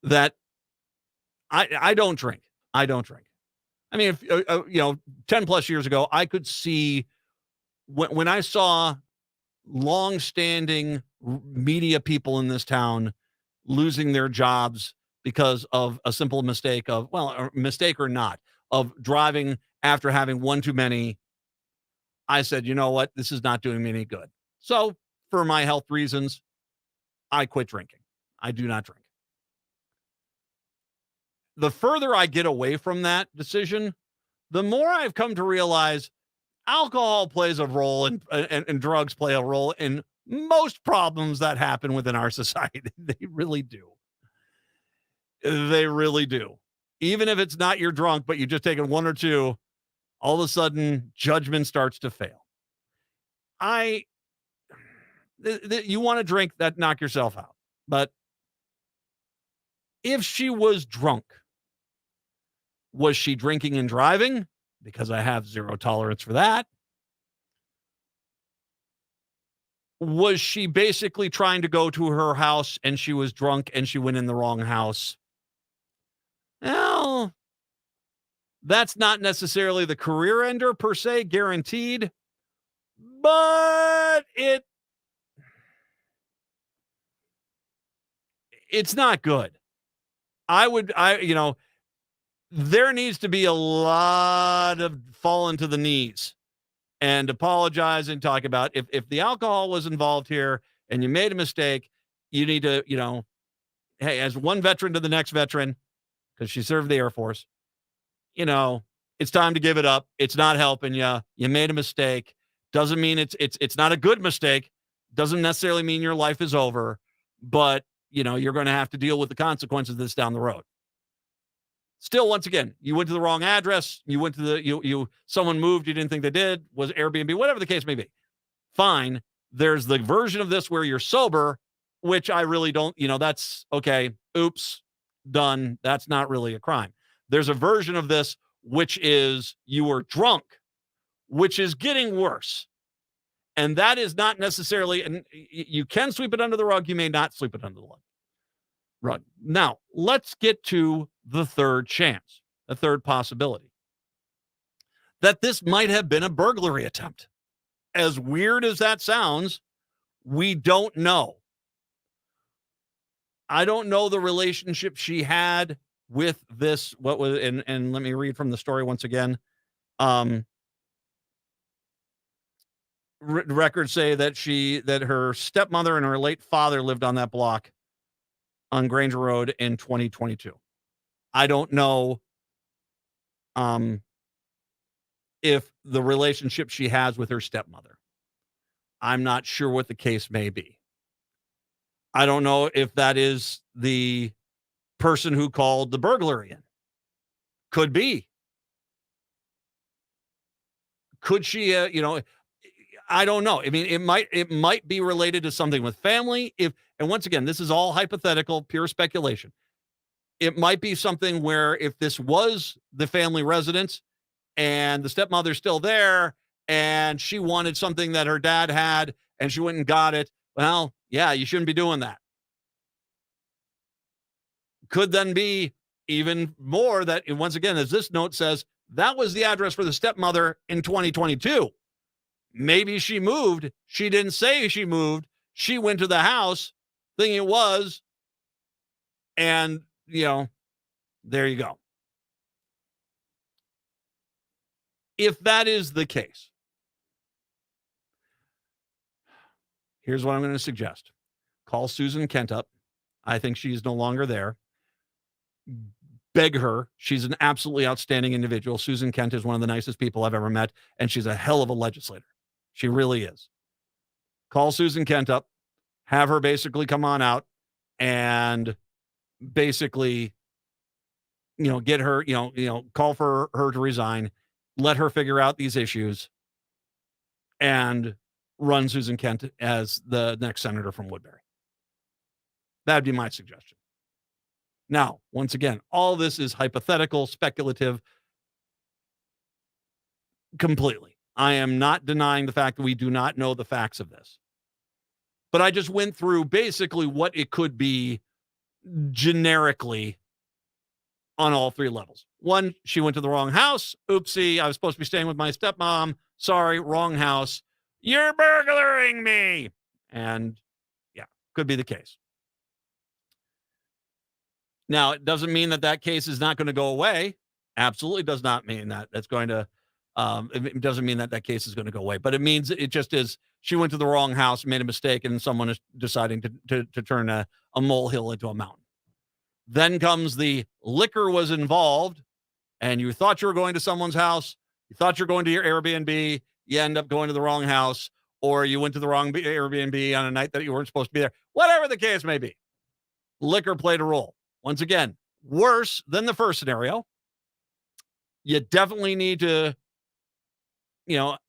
that I don't drink. I don't drink. I mean, if 10 plus years ago, I could see when I saw long-standing media people in this town losing their jobs because of a simple mistake mistake or not, of driving after having one too many. I said, you know what? This is not doing me any good. So for my health reasons, I quit drinking. I do not drink. The further I get away from that decision, the more I've come to realize alcohol plays a role and drugs play a role in most problems that happen within our society. They really do. They really do. Even if it's not you're drunk, but you've just taken one or two, all of a sudden judgment starts to fail. You want to drink, that knock yourself out. But if she was drunk, was she drinking and driving? Because I have zero tolerance for that. Was she basically trying to go to her house and she was drunk and she went in the wrong house? Well, that's not necessarily the career ender per se, guaranteed, but it's not good. There needs to be a lot of falling to the knees and apologize and talk about if the alcohol was involved here and you made a mistake, you need to, hey, as one veteran to the next veteran, because she served the Air Force, it's time to give it up. It's not helping you. You made a mistake. Doesn't mean it's not a good mistake. Doesn't necessarily mean your life is over, but you're going to have to deal with the consequences of this down the road. Still, once again, you went to the wrong address. You went to someone moved. You didn't think they did. Was Airbnb, whatever the case may be. Fine. There's the version of this where you're sober, which I really don't, that's okay. Oops, done. That's not really a crime. There's a version of this, which is you were drunk, which is getting worse. And that is not necessarily, and you can sweep it under the rug. You may not sweep it under the rug. Now, let's get to the third chance, the third possibility. That this might have been a burglary attempt. As weird as that sounds, we don't know. I don't know the relationship she had with this, and let me read from the story once again. Records say that her stepmother and her late father lived on that block on Granger Road in 2022. I don't know if the relationship she has with her stepmother. I'm not sure what the case may be. I don't know if that is the person who called the burglary in. Could be. Could she, I don't know. I mean, it might be related to something with family. And once again, this is all hypothetical, pure speculation. It might be something where if this was the family residence and the stepmother's still there and she wanted something that her dad had and she went and got it, well, yeah, you shouldn't be doing that. could then be even more that, once again, as this note says, that was the address for the stepmother in 2022. Maybe she moved. She didn't say she moved. She went to the house thinking it was. And, there you go. If that is the case, here's what I'm going to suggest. Call Susan Kent up. I think she's no longer there. Beg her. She's an absolutely outstanding individual. Susan Kent is one of the nicest people I've ever met, and she's a hell of a legislator. She really is. Call Susan Kent up. Have her basically come on out and basically, get her, call for her to resign. Let her figure out these issues and run Susan Kent as the next senator from Woodbury. That'd be my suggestion. Now, once again, all this is hypothetical, speculative, completely. I am not denying the fact that we do not know the facts of this. But I just went through basically what it could be generically on all three levels. One, she went to the wrong house. Oopsie, I was supposed to be staying with my stepmom. Sorry, wrong house. You're burglaring me. And yeah, could be the case. Now, it doesn't mean that case is not going to go away. Absolutely does not mean that. That's going to, it doesn't mean that case is going to go away. But it means it just is, she went to the wrong house, made a mistake, and someone is deciding to turn a molehill into a mountain. Then comes the liquor was involved, and you thought you were going to someone's house. You thought you were going to your Airbnb. You end up going to the wrong house, or you went to the wrong Airbnb on a night that you weren't supposed to be there. Whatever the case may be, liquor played a role. Once again, worse than the first scenario. You definitely need to,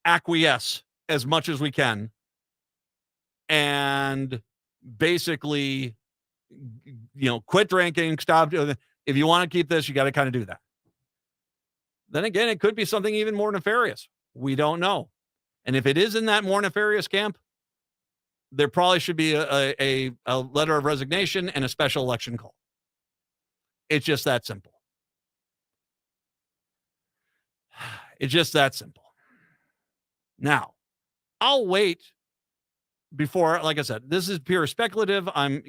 acquiesce as much as we can. And basically, quit drinking, stop. If you want to keep this, you got to kind of do that. Then again, it could be something even more nefarious. We don't know. And if it is in that more nefarious camp, there probably should be a letter of resignation and a special election call. It's just that simple. It's just that simple. Now, I'll wait before, like I said, this is pure speculative. I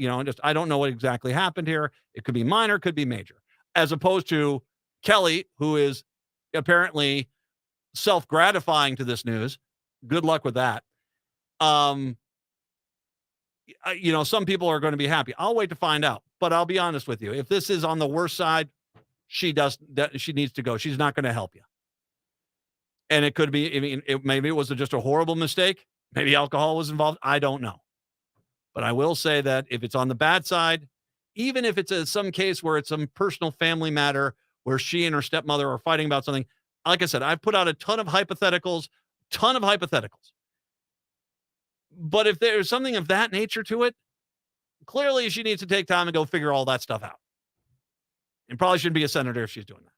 don't know what exactly happened here. It could be minor, could be major. As opposed to Kelly, who is apparently self-gratifying to this news. Good luck with that. Some people are going to be happy. I'll wait to find out. But I'll be honest with you. If this is on the worst side, she needs to go. She's not going to help you. And it could be, maybe it was just a horrible mistake. Maybe alcohol was involved. I don't know. But I will say that if it's on the bad side, even if it's some case where it's some personal family matter where she and her stepmother are fighting about something, like I said, I've put out a ton of hypotheticals. But if there's something of that nature to it, clearly she needs to take time and go figure all that stuff out. And probably shouldn't be a senator if she's doing that.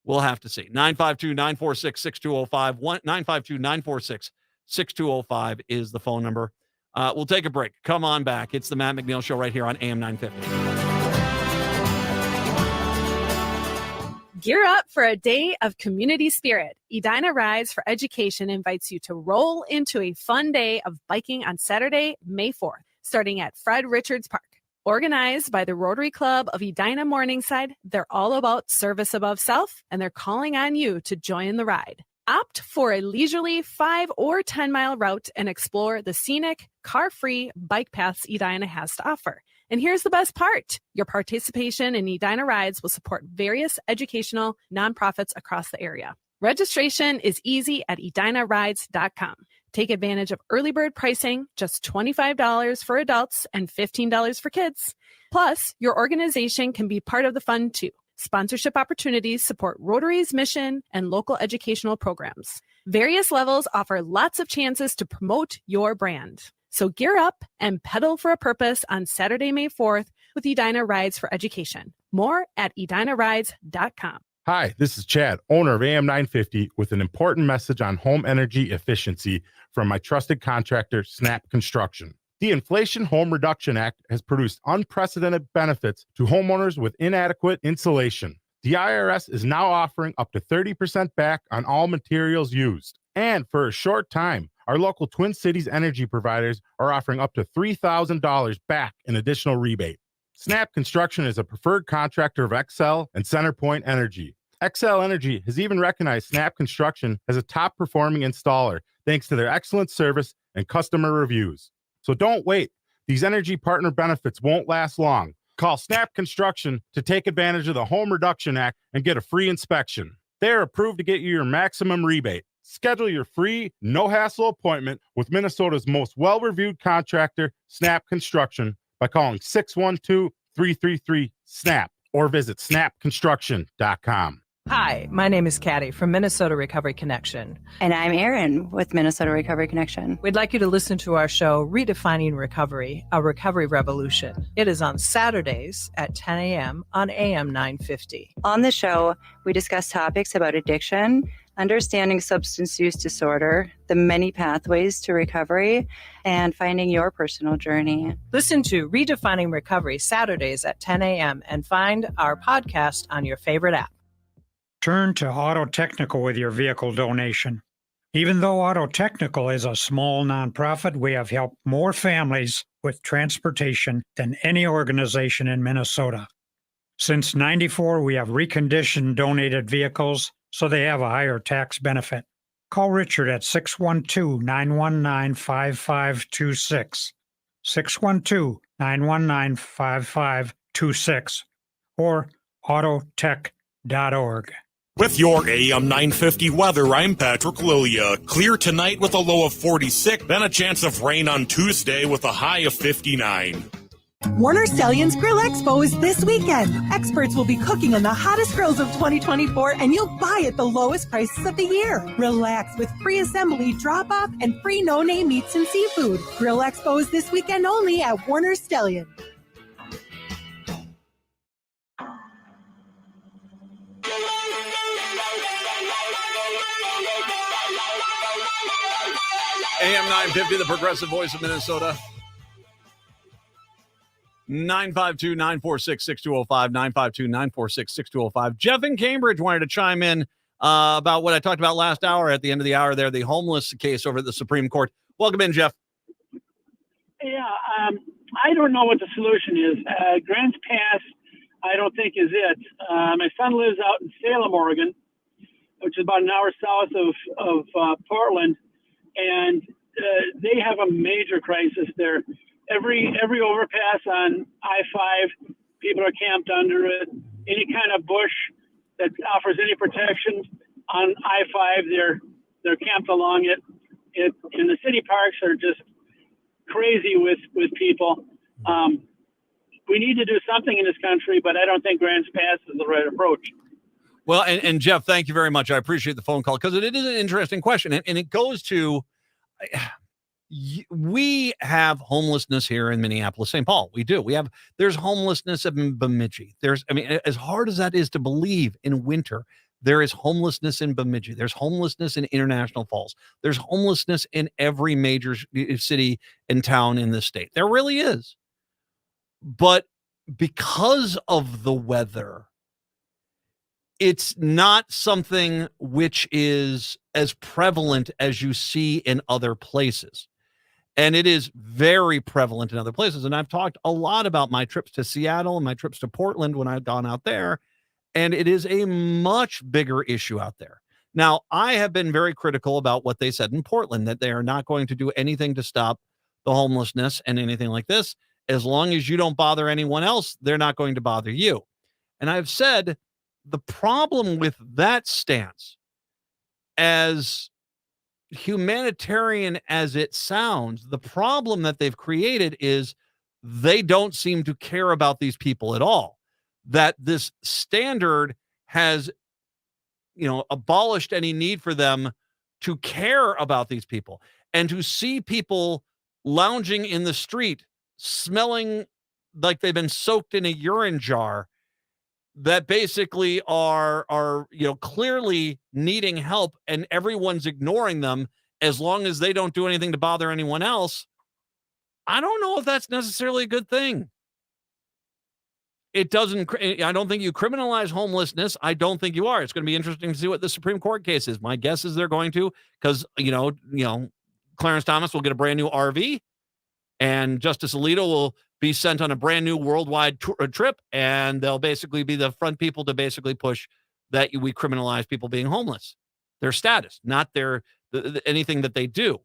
We'll have to see. 952-946-6205. 952-946-6205 is the phone number. We'll take a break. Come on back. It's the Matt McNeil Show right here on AM 950. Gear up for a day of community spirit. Edina Rides for Education invites you to roll into a fun day of biking on Saturday, May 4th, starting at Fred Richards Park. Organized by the Rotary Club of Edina Morningside, they're all about service above self, and they're calling on you to join the ride. Opt for a leisurely 5 or 10-mile route and explore the scenic, car-free bike paths Edina has to offer. And here's the best part. Your participation in Edina Rides will support various educational nonprofits across the area. Registration is easy at edinarides.com. Take advantage of early bird pricing, just $25 for adults and $15 for kids. Plus, your organization can be part of the fun too. Sponsorship opportunities support Rotary's mission and local educational programs. Various levels offer lots of chances to promote your brand. So gear up and pedal for a purpose on Saturday, May 4th with Edina Rides for Education. More at edinarides.com. Hi, this is Chad, owner of AM 950, with an important message on home energy efficiency from my trusted contractor, Snap Construction. The Inflation Home Reduction Act has produced unprecedented benefits to homeowners with inadequate insulation. The IRS is now offering up to 30% back on all materials used. And for a short time, our local Twin Cities energy providers are offering up to $3,000 back in additional rebate. Snap Construction is a preferred contractor of Excel and CenterPoint Energy. Excel Energy has even recognized Snap Construction as a top-performing installer thanks to their excellent service and customer reviews. So don't wait. These energy partner benefits won't last long. Call Snap Construction to take advantage of the Home Reduction Act and get a free inspection. They are approved to get you your maximum rebate. Schedule your free, no-hassle appointment with Minnesota's most well-reviewed contractor, Snap Construction, by calling 612-333-SNAP or visit snapconstruction.com. Hi, my name is Katty from Minnesota Recovery Connection. And I'm Erin with Minnesota Recovery Connection. We'd like you to listen to our show, Redefining Recovery, a Recovery Revolution. It is on Saturdays at 10 a.m. on AM 950. On the show, we discuss topics about addiction, understanding substance use disorder, the many pathways to recovery, and finding your personal journey. Listen to Redefining Recovery Saturdays at 10 a.m. and find our podcast on your favorite app. Turn to Auto Technical with your vehicle donation. Even though Auto Technical is a small nonprofit, we have helped more families with transportation than any organization in Minnesota. Since '94, we have reconditioned donated vehicles so they have a higher tax benefit. Call Richard at 612-919-5526, 612-919-5526, or autotech.org. With your AM 950 weather, I'm Patrick Lilia. Clear tonight with a low of 46, then a chance of rain on Tuesday with a high of 59. Warner Stellian's Grill Expo is this weekend. Experts will be cooking on the hottest grills of 2024, and you'll buy at the lowest prices of the year. Relax with free assembly, drop-off, and free no-name meats and seafood. Grill Expo is this weekend only at Warner Stellian. AM 950, the progressive voice of Minnesota. 952-946-6205, 952-946-6205. Jeff in Cambridge wanted to chime in about what I talked about last hour at the end of the hour there, the homeless case over at the Supreme Court. Welcome in, Jeff. Yeah, I don't know what the solution is. Grants Pass, I don't think is it. My son lives out in Salem, Oregon, which is about an hour south of Portland, and they have a major crisis there. Every overpass on I-5, people are camped under it. Any kind of bush that offers any protection on I-5, they're camped along it. And the city parks are just crazy with people. We need to do something in this country, but I don't think Grants Pass is the right approach. Well, and Jeff, thank you very much. I appreciate the phone call because it is an interesting question. And it goes to, we have homelessness here in Minneapolis, St. Paul. We do. There's homelessness in Bemidji. As hard as that is to believe in winter, there is homelessness in Bemidji. There's homelessness in International Falls. There's homelessness in every major city and town in this state. There really is. But because of the weather, it's not something which is as prevalent as you see in other places. And it is very prevalent in other places. And I've talked a lot about my trips to Seattle and my trips to Portland when I've gone out there. And it is a much bigger issue out there. Now, I have been very critical about what they said in Portland, that they are not going to do anything to stop the homelessness and anything like this. As long as you don't bother anyone else, they're not going to bother you. And I've said the problem with that stance, as humanitarian as it sounds, the problem that they've created is they don't seem to care about these people at all. That this standard has, abolished any need for them to care about these people, and to see people lounging in the street, smelling like they've been soaked in a urine jar, that basically are clearly needing help, and everyone's ignoring them as long as they don't do anything to bother anyone else. I don't know if that's necessarily a good thing. It doesn't, I don't think you criminalize homelessness. I don't think you are. It's going to be interesting to see what the Supreme Court case is. My guess is they're going to, because, Clarence Thomas will get a brand new RV and Justice Alito will be sent on a brand new worldwide trip. And they'll basically be the front people to basically push that we criminalize people being homeless, their status, not anything that they do.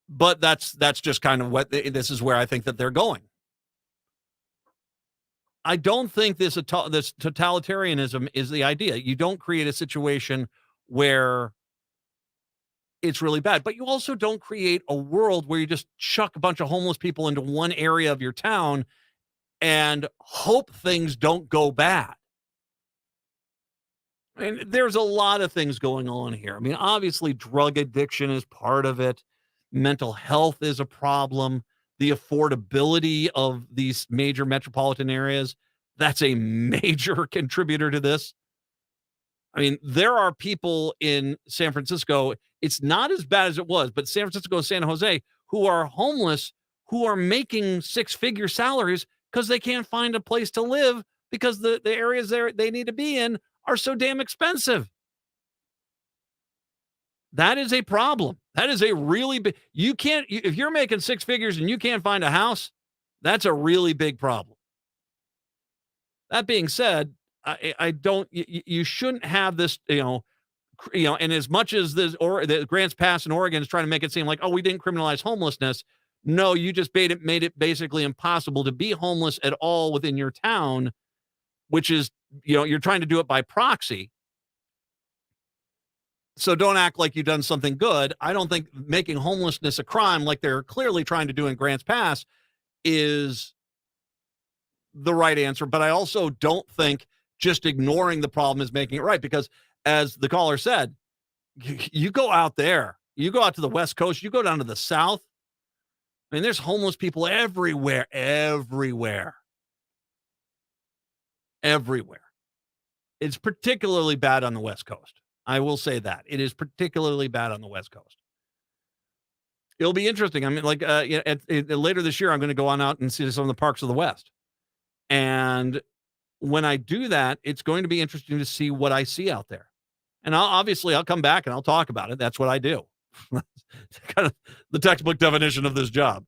But that's just kind of what this is where I think that they're going. I don't think this totalitarianism is the idea. You don't create a situation where it's really bad, but you also don't create a world where you just chuck a bunch of homeless people into one area of your town and hope things don't go bad. I mean, there's a lot of things going on here. I mean, obviously, drug addiction is part of it. Mental health is a problem. The affordability of these major metropolitan areas, that's a major contributor to this. I mean, there are people in San Francisco, it's not as bad as it was, but San Francisco, San Jose, who are homeless, who are making six-figure salaries because they can't find a place to live because the areas they need to be in are so damn expensive. That is a problem. That is a really big, if you're making six figures and you can't find a house, that's a really big problem. That being said, you shouldn't have this, and as much as the Grants Pass in Oregon is trying to make it seem like, oh, we didn't criminalize homelessness. No, you just made it basically impossible to be homeless at all within your town, which is, you're trying to do it by proxy. So don't act like you've done something good. I don't think making homelessness a crime like they're clearly trying to do in Grants Pass is the right answer. But I also don't think just ignoring the problem is making it right, because as the caller said, you go out there, you go out to the West Coast, you go down to the South. I mean, there's homeless people everywhere. It's particularly bad on the West Coast. I will say that. It is particularly bad on the West Coast. It'll be interesting. I mean, later this year, I'm going to go on out and see some of the parks of the West. And when I do that, it's going to be interesting to see what I see out there. And I'll come back and I'll talk about it. That's what I do. It's kind of the textbook definition of this job.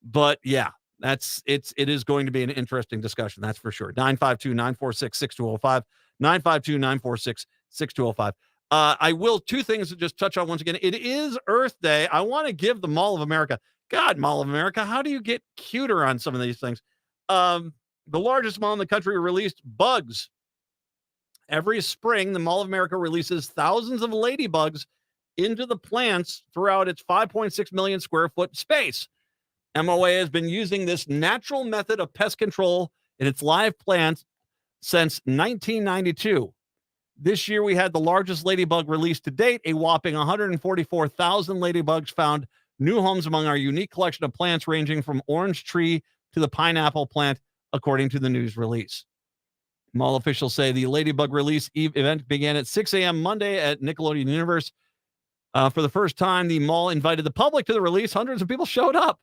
But yeah, it is going to be an interesting discussion. That's for sure. 952-946-6205, 952-946-6205. I will, two things to just touch on once again. It is Earth Day. I want to give the Mall of America, God, Mall of America, how do you get cuter on some of these things? The largest mall in the country released bugs. Every spring, the Mall of America releases thousands of ladybugs into the plants throughout its 5.6 million square foot space. MOA has been using this natural method of pest control in its live plants since 1992. This year, we had the largest ladybug release to date. A whopping 144,000 ladybugs found new homes among our unique collection of plants ranging from orange tree to the pineapple plant, according to the news release. Mall officials say the ladybug release event began at 6 a.m. Monday at Nickelodeon Universe. For the first time, the mall invited the public to the release. Hundreds of people showed up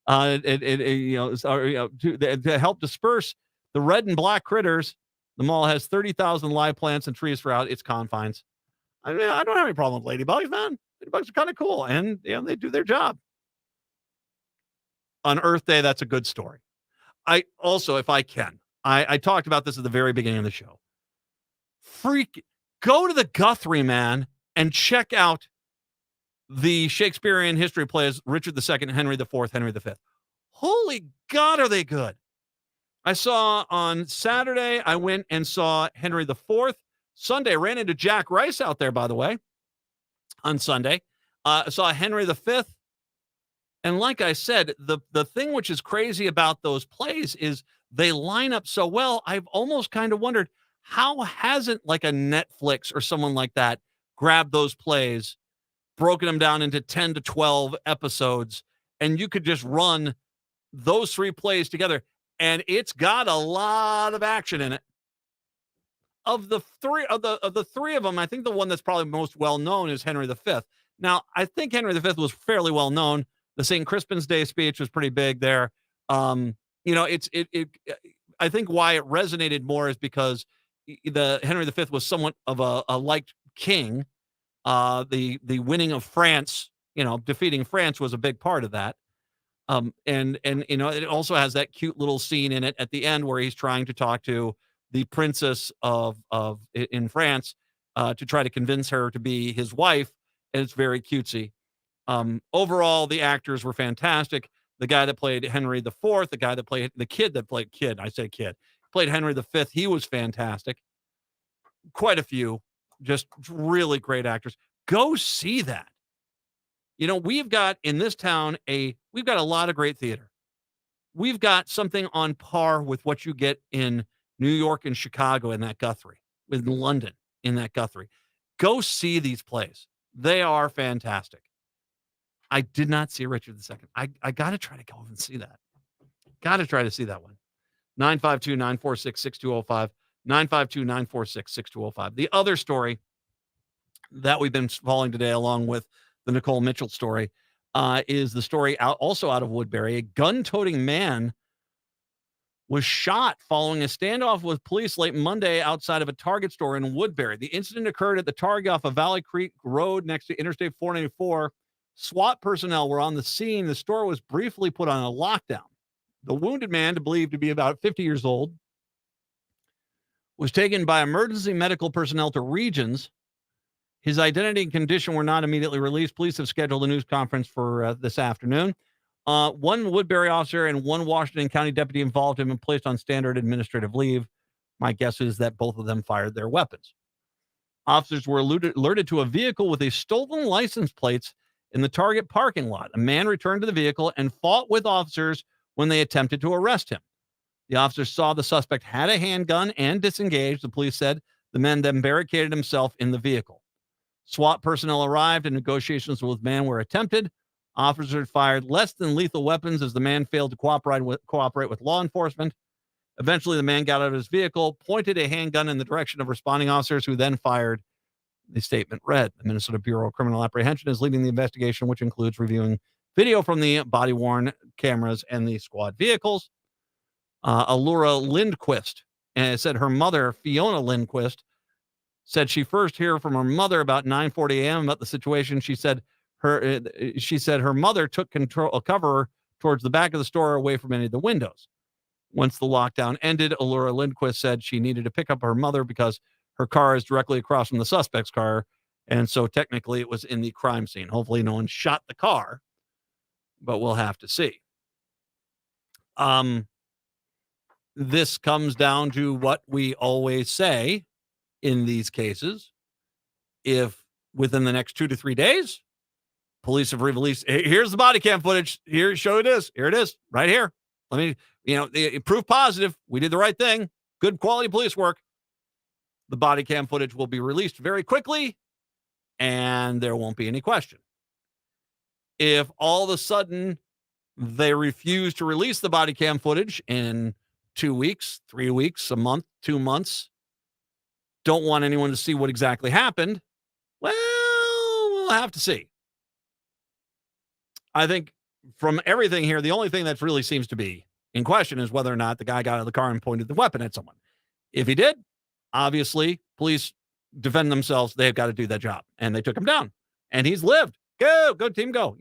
to help disperse the red and black critters. The mall has 30,000 live plants and trees throughout its confines. I mean, I don't have any problem with ladybugs, man. Ladybugs are kind of cool, and they do their job. On Earth Day, that's a good story. I also, if I can, I talked about this at the very beginning of the show. Go to the Guthrie, man, and check out the Shakespearean history plays Richard II, Henry IV, Henry V. Holy God, are they good? I saw on Saturday, I went and saw Henry IV. Sunday, ran into Jack Rice out there, by the way, on Sunday. I saw Henry V. And like I said, the thing which is crazy about those plays is they line up so well. I've almost kind of wondered, how hasn't like a Netflix or someone like that grabbed those plays, broken them down into 10 to 12 episodes, and you could just run those three plays together, and it's got a lot of action in it. Of the three of them, I think the one that's probably most well known is Henry V. Now, I think Henry V was fairly well known. The St. Crispin's Day speech was pretty big there. I think why it resonated more is because the Henry V was somewhat of a liked king. The winning of France, defeating France was a big part of that. And it also has that cute little scene in it at the end where he's trying to talk to the princess in France to try to convince her to be his wife, and it's very cutesy. Overall, the actors were fantastic. The guy that played Henry IV, the guy that played played Henry V. He was fantastic. Quite a few, just really great actors. Go see that. We've got in this town we've got a lot of great theater. We've got something on par with what you get in New York and Chicago in that Guthrie, with London in that Guthrie. Go see these plays. They are fantastic. I did not see Richard II. I got to try to go and see that. Got to try to see that one. 952-946-6205. 952-946-6205. The other story that we've been following today, along with the Nicole Mitchell story, is the story also out of Woodbury. A gun-toting man was shot following a standoff with police late Monday outside of a Target store in Woodbury. The incident occurred at the Target off of Valley Creek Road next to Interstate 494. SWAT personnel were on the scene. The store was briefly put on a lockdown. The wounded man, believed to be about 50 years old, was taken by emergency medical personnel to Regions. His identity and condition were not immediately released. Police have scheduled a news conference for this afternoon. One Woodbury officer and one Washington County deputy involved have been placed on standard administrative leave. My guess is that both of them fired their weapons. Officers were alerted to a vehicle with a stolen license plates in the Target parking lot. A man returned to the vehicle and fought with officers when they attempted to arrest him. The officers saw the suspect had a handgun and disengaged. The police said the man then barricaded himself in the vehicle. SWAT personnel arrived and negotiations with the man were attempted. Officers fired less than lethal weapons as the man failed to cooperate with law enforcement. Eventually, the man got out of his vehicle, pointed a handgun in the direction of responding officers, who then fired. The statement read, the Minnesota Bureau of Criminal Apprehension is leading the investigation, which includes reviewing video from the body-worn cameras and the squad vehicles. Allura Lindquist said her mother, Fiona Lindquist, said she first heard from her mother about 9:40 a.m. about the situation. She said her mother took cover towards the back of the store, away from any of the windows. Once the lockdown ended, Allura Lindquist said she needed to pick up her mother because her car is directly across from the suspect's car, and so technically it was in the crime scene. Hopefully no one shot the car, but we'll have to see. This comes down to what we always say in these cases. If within the next 2 to 3 days, police have released, here's the body cam footage. Here, show it is. Here it is, right here. Let me, proof positive. We did the right thing. Good quality police work. The body cam footage will be released very quickly, and there won't be any question. If all of a sudden they refuse to release the body cam footage in 2 weeks, 3 weeks, a month, 2 months, don't want anyone to see what exactly happened, well, we'll have to see. I think from everything here, the only thing that really seems to be in question is whether or not the guy got out of the car and pointed the weapon at someone. If he did, obviously, police defend themselves. They've got to do that job. And they took him down. And he's lived. Go team, go.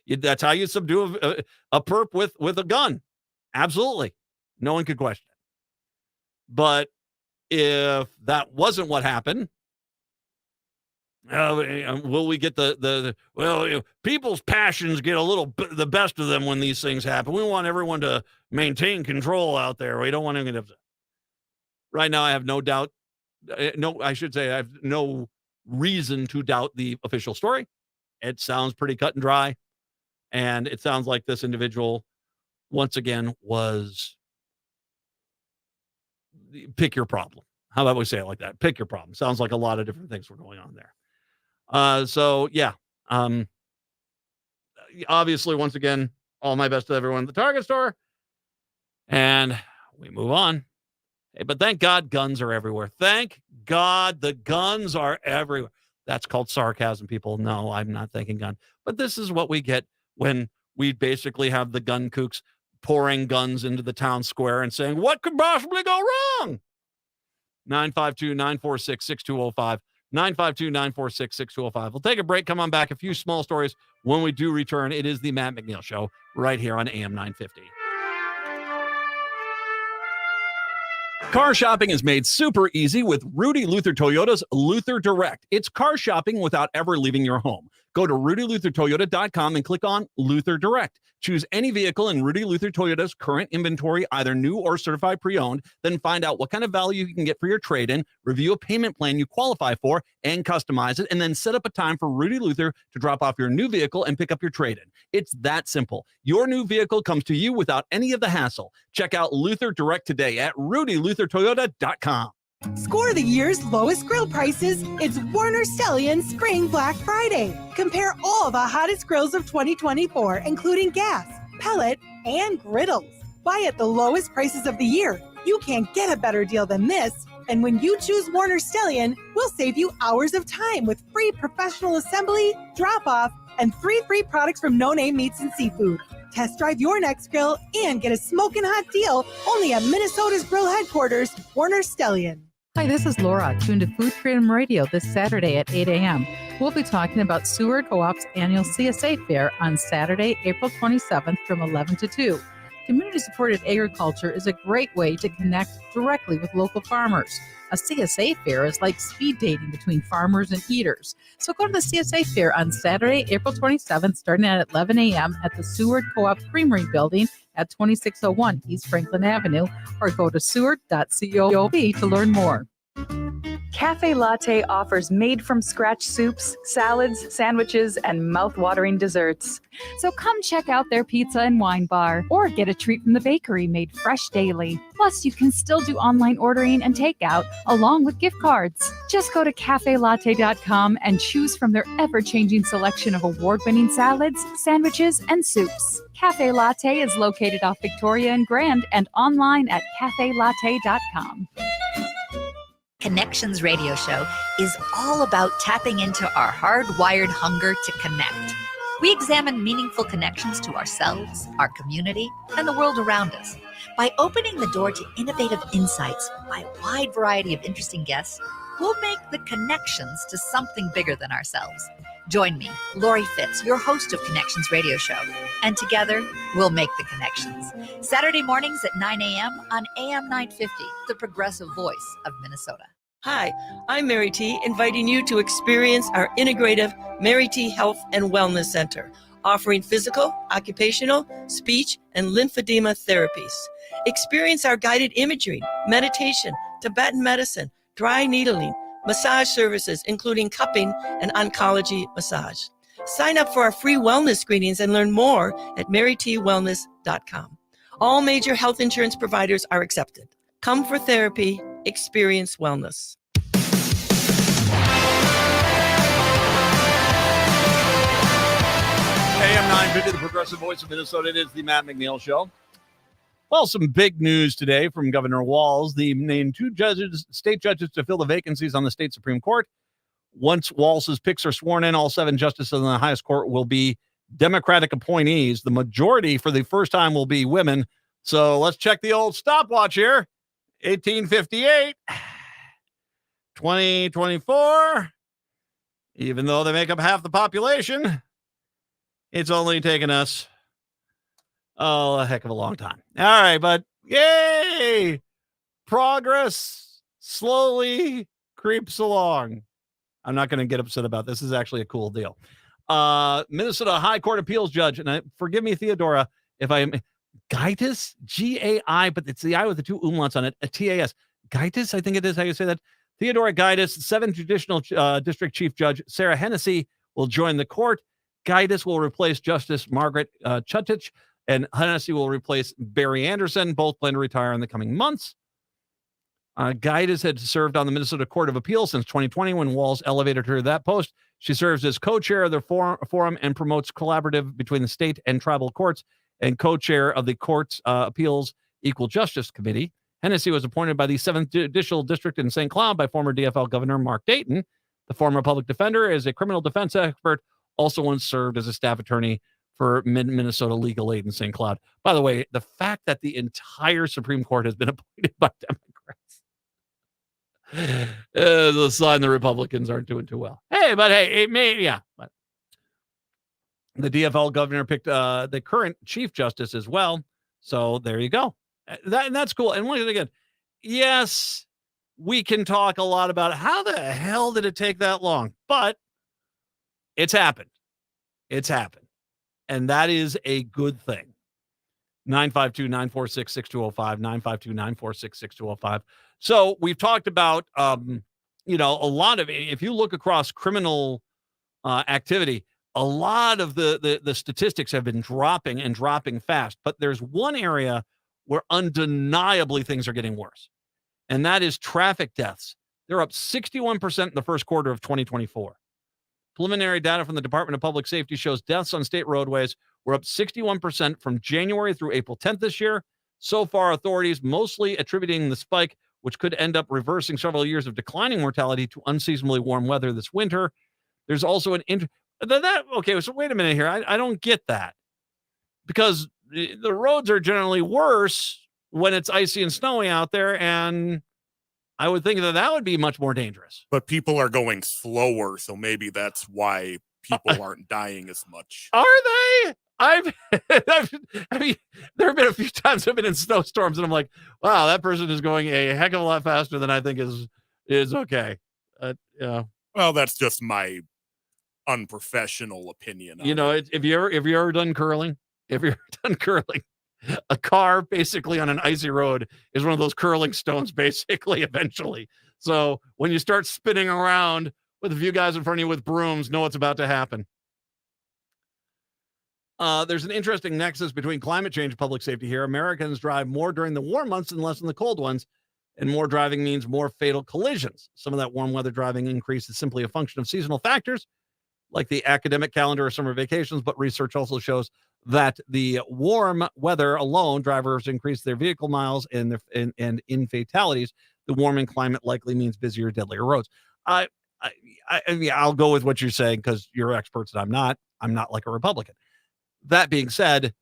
That's how you subdue a perp with a gun. Absolutely. No one could question it. But if that wasn't what happened, will we get people's passions get a little the best of them when these things happen. We want everyone to maintain control out there. We don't want anyone to. Right now, I have no doubt. I have no reason to doubt the official story. It sounds pretty cut and dry. And it sounds like this individual, once again, was pick your problem. How about we say it like that? Pick your problem. Sounds like a lot of different things were going on there. Obviously, once again, all my best to everyone at the Target store. And we move on. Hey, but thank God guns are everywhere. Thank God the guns are everywhere. That's called sarcasm, people. No, I'm not thinking gun. But this is what we get when we basically have the gun kooks pouring guns into the town square and saying, what could possibly go wrong? 952-946-6205. 952-946-6205. We'll take a break. Come on back. A few small stories when we do return. It is the Matt McNeil Show right here on AM 950. Car shopping is made super easy with Rudy Luther Toyota's Luther Direct. It's car shopping without ever leaving your home. Go to rudyluthertoyota.com and click on Luther Direct. Choose any vehicle in Rudy Luther Toyota's current inventory, either new or certified pre-owned, then find out what kind of value you can get for your trade-in, review a payment plan you qualify for, and customize it, and then set up a time for Rudy Luther to drop off your new vehicle and pick up your trade-in. It's that simple. Your new vehicle comes to you without any of the hassle. Check out Luther Direct today at rudyluthertoyota.com. Score the year's lowest grill prices. It's Warner Stellian Spring Black Friday. Compare all the hottest grills of 2024, including gas, pellet, and griddles. Buy at the lowest prices of the year. You can't get a better deal than this. And when you choose Warner Stellian, we'll save you hours of time with free professional assembly, drop-off, and 3 free products from No Name Meats and Seafood. Test drive your next grill and get a smoking hot deal only at Minnesota's Grill Headquarters, Warner Stellian. Hi, this is Laura. Tune to Food Freedom Radio this Saturday at 8 a.m. We'll be talking about Seward Co-op's annual CSA Fair on Saturday, April 27th from 11 to 2. Community-supported agriculture is a great way to connect directly with local farmers. A CSA Fair is like speed dating between farmers and eaters. So go to the CSA Fair on Saturday, April 27th, starting at 11 a.m. at the Seward Co-op Creamery Building at 2601 East Franklin Avenue, or go to seward.coop to learn more. Cafe Latte offers made-from-scratch soups, salads, sandwiches, and mouth-watering desserts. So come check out their pizza and wine bar, or get a treat from the bakery made fresh daily. Plus, you can still do online ordering and takeout, along with gift cards. Just go to cafelatte.com and choose from their ever-changing selection of award-winning salads, sandwiches, and soups. Cafe Latte is located off Victoria and Grand and online at cafelatte.com. Connections Radio Show is all about tapping into our hardwired hunger to connect. We examine meaningful connections to ourselves, our community, and the world around us. By opening the door to innovative insights by a wide variety of interesting guests, we'll make the connections to something bigger than ourselves. Join me, Lori Fitz, your host of Connections Radio Show, and together we'll make the connections. Saturday mornings at 9 a.m. on AM 950, the progressive voice of Minnesota. Hi, I'm Mary T, inviting you to experience our integrative Mary T Health and Wellness Center, offering physical, occupational, speech, and lymphedema therapies. Experience our guided imagery, meditation, Tibetan medicine, dry needling, massage services, including cupping and oncology massage. Sign up for our free wellness screenings and learn more at marytwellness.com. All major health insurance providers are accepted. Come for therapy, experience wellness. AM 950, the progressive voice of Minnesota. It is the Matt McNeil Show. Well, some big news today from Governor Walz. He named 2 state judges to fill the vacancies on the state Supreme Court. Once Walz's picks are sworn in, all 7 justices in the highest court will be Democratic appointees. The majority for the first time will be women. So let's check the old stopwatch here. 1858, 2024, even though they make up half the population, it's only taken us, a heck of a long time. All right, but yay! Progress slowly creeps along. I'm not going to get upset about this. This is actually a cool deal. Minnesota High Court Appeals Judge, and forgive me, Theodora, if I am... Gaitis, G-A-I, but it's the I with the 2 umlauts on it, a T-A-S. Gaitis, I think it is how you say that. Theodora Gaitis, 7th Judicial District Chief Judge Sarah Hennessy will join the court. Gaitis will replace Justice Margaret Chutich, and Hennessy will replace Barry Anderson. Both plan to retire in the coming months. Gaitis had served on the Minnesota Court of Appeals since 2020 when Walz elevated her to that post. She serves as co-chair of the forum and promotes collaborative between the state and tribal courts, and co-chair of the Court's Appeals Equal Justice Committee. Hennessy was appointed by the 7th Judicial District in St. Cloud by former DFL Governor Mark Dayton. The former public defender is a criminal defense expert, also once served as a staff attorney for Minnesota Legal Aid in St. Cloud. By the way, the fact that the entire Supreme Court has been appointed by Democrats is a sign the Republicans aren't doing too well. But it may, yeah. But the DFL governor picked the current Chief Justice as well. So there you go. That's cool. And once again, yes, we can talk a lot about how the hell did it take that long, but it's happened. It's happened. And that is a good thing. 952-946-6205, 952-946-6205. So we've talked about, a lot of, if you look across criminal activity, a lot of the statistics have been dropping and dropping fast. But there's one area where undeniably things are getting worse, and that is traffic deaths. They're up 61% in the first quarter of 2024. Preliminary data from the Department of Public Safety shows deaths on state roadways were up 61% from January through April 10th this year. So far, authorities mostly attributing the spike, which could end up reversing several years of declining mortality, to unseasonably warm weather this winter. There's also okay, so wait a minute here. I don't get that, because the roads are generally worse when it's icy and snowy out there, and I would think that would be much more dangerous. But people are going slower, so maybe that's why people aren't dying as much. Are they? I mean, there have been a few times I've been in snowstorms, and I'm like, wow, that person is going a heck of a lot faster than I think is okay. Yeah. Well, that's just my unprofessional opinion. If you ever done curling, a car basically on an icy road is one of those curling stones, basically, eventually. So when you start spinning around with a few guys in front of you with brooms, know what's about to happen. There's an interesting nexus between climate change and public safety here. Americans drive more during the warm months and less in the cold ones, and more driving means more fatal collisions. Some of that warm weather driving increase is simply a function of seasonal factors, like the academic calendar or summer vacations, but research also shows that the warm weather alone, drivers increase their vehicle miles and in fatalities. The warming climate likely means busier, deadlier roads. I'll go with what you're saying because you're experts and I'm not. I'm not like a Republican. That being said,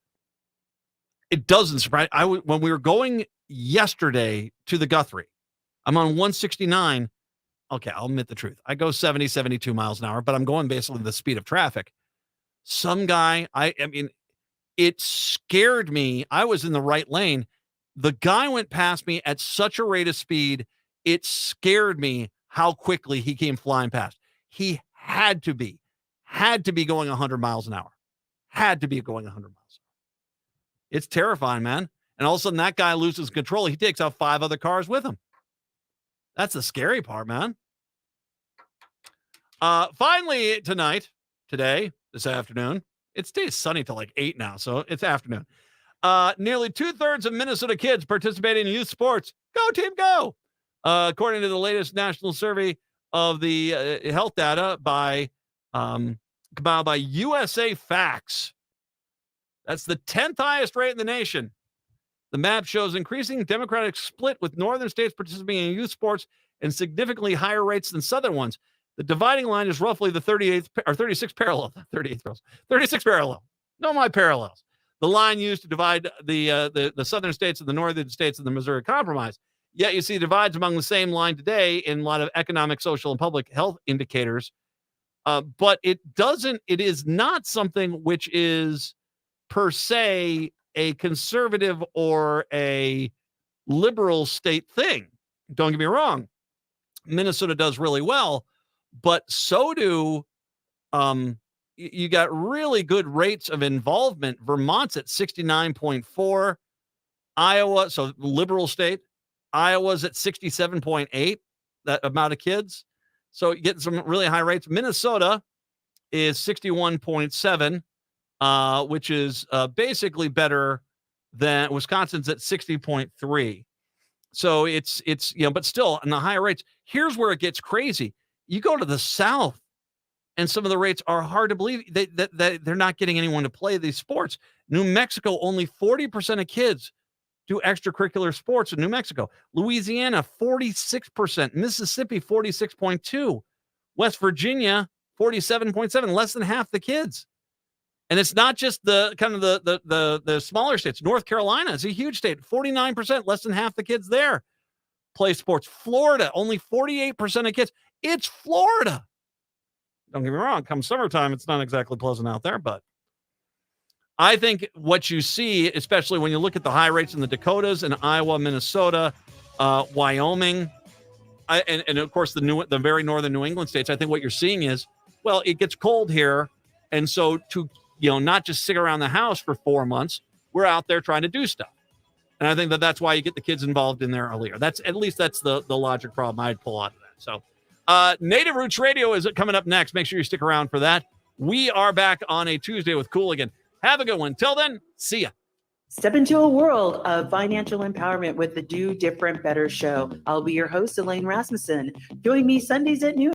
it doesn't surprise. When we were going yesterday to the Guthrie, I'm on 169. Okay, I'll admit the truth. I go 70, 72 miles an hour, but I'm going basically the speed of traffic. Some guy, I mean, it scared me. I was in the right lane. The guy went past me at such a rate of speed, it scared me how quickly he came flying past. He had to be going 100 miles an hour. Had to be going 100 miles an hour. It's terrifying, man. And all of a sudden, that guy loses control. He takes out 5 other cars with him. That's the scary part, man. Finally, this afternoon, it stays sunny till like 8 now, so it's afternoon. Nearly 2/3 of Minnesota kids participating in youth sports. Go team, go! According to the latest national survey of the health data by compiled by USA Facts. That's the 10th highest rate in the nation. The map shows increasing Democratic split, with northern states participating in youth sports and significantly higher rates than southern ones. The dividing line is roughly the 36th parallel. 36th parallel. No, my parallels. The line used to divide the southern states and the northern states in the Missouri Compromise. Yet you see divides among the same line today in a lot of economic, social, and public health indicators. But it is not something which is per se a conservative or a liberal state thing. Don't get me wrong. Minnesota does really well, but so do you got really good rates of involvement. Vermont's at 69.4, Iowa, so liberal state. Iowa's at 67.8, that amount of kids. So you get some really high rates. Minnesota is 61.7, which is basically better than Wisconsin's at 60.3. So it's but still in the higher rates. Here's where it gets crazy. You go to the South, and some of the rates are hard to believe. They're not getting anyone to play these sports. New Mexico, only 40% of kids do extracurricular sports in New Mexico. Louisiana, 46%. Mississippi, 46.2%. West Virginia, 47.7, less than half the kids. And it's not just the kind of the smaller states. North Carolina is a huge state, 49%, less than half the kids there play sports. Florida, only 48% of kids. It's Florida. Don't get me wrong, come summertime, it's not exactly pleasant out there, but I think what you see, especially when you look at the high rates in the Dakotas and Iowa, Minnesota, Wyoming, and of course the very northern New England states, I think what you're seeing is, well, it gets cold here, and so to not just sit around the house for 4 months, we're out there trying to do stuff. And I think that's why you get the kids involved in there earlier. That's the logic problem I'd pull out of that. So Native Roots Radio is coming up next. Make sure you stick around for that. We are back on a Tuesday with Cooligan. Have a good one. Till then, see ya. Step into a world of financial empowerment with the Do Different Better show. I'll be your host, Elaine Rasmussen. Join me Sundays at noon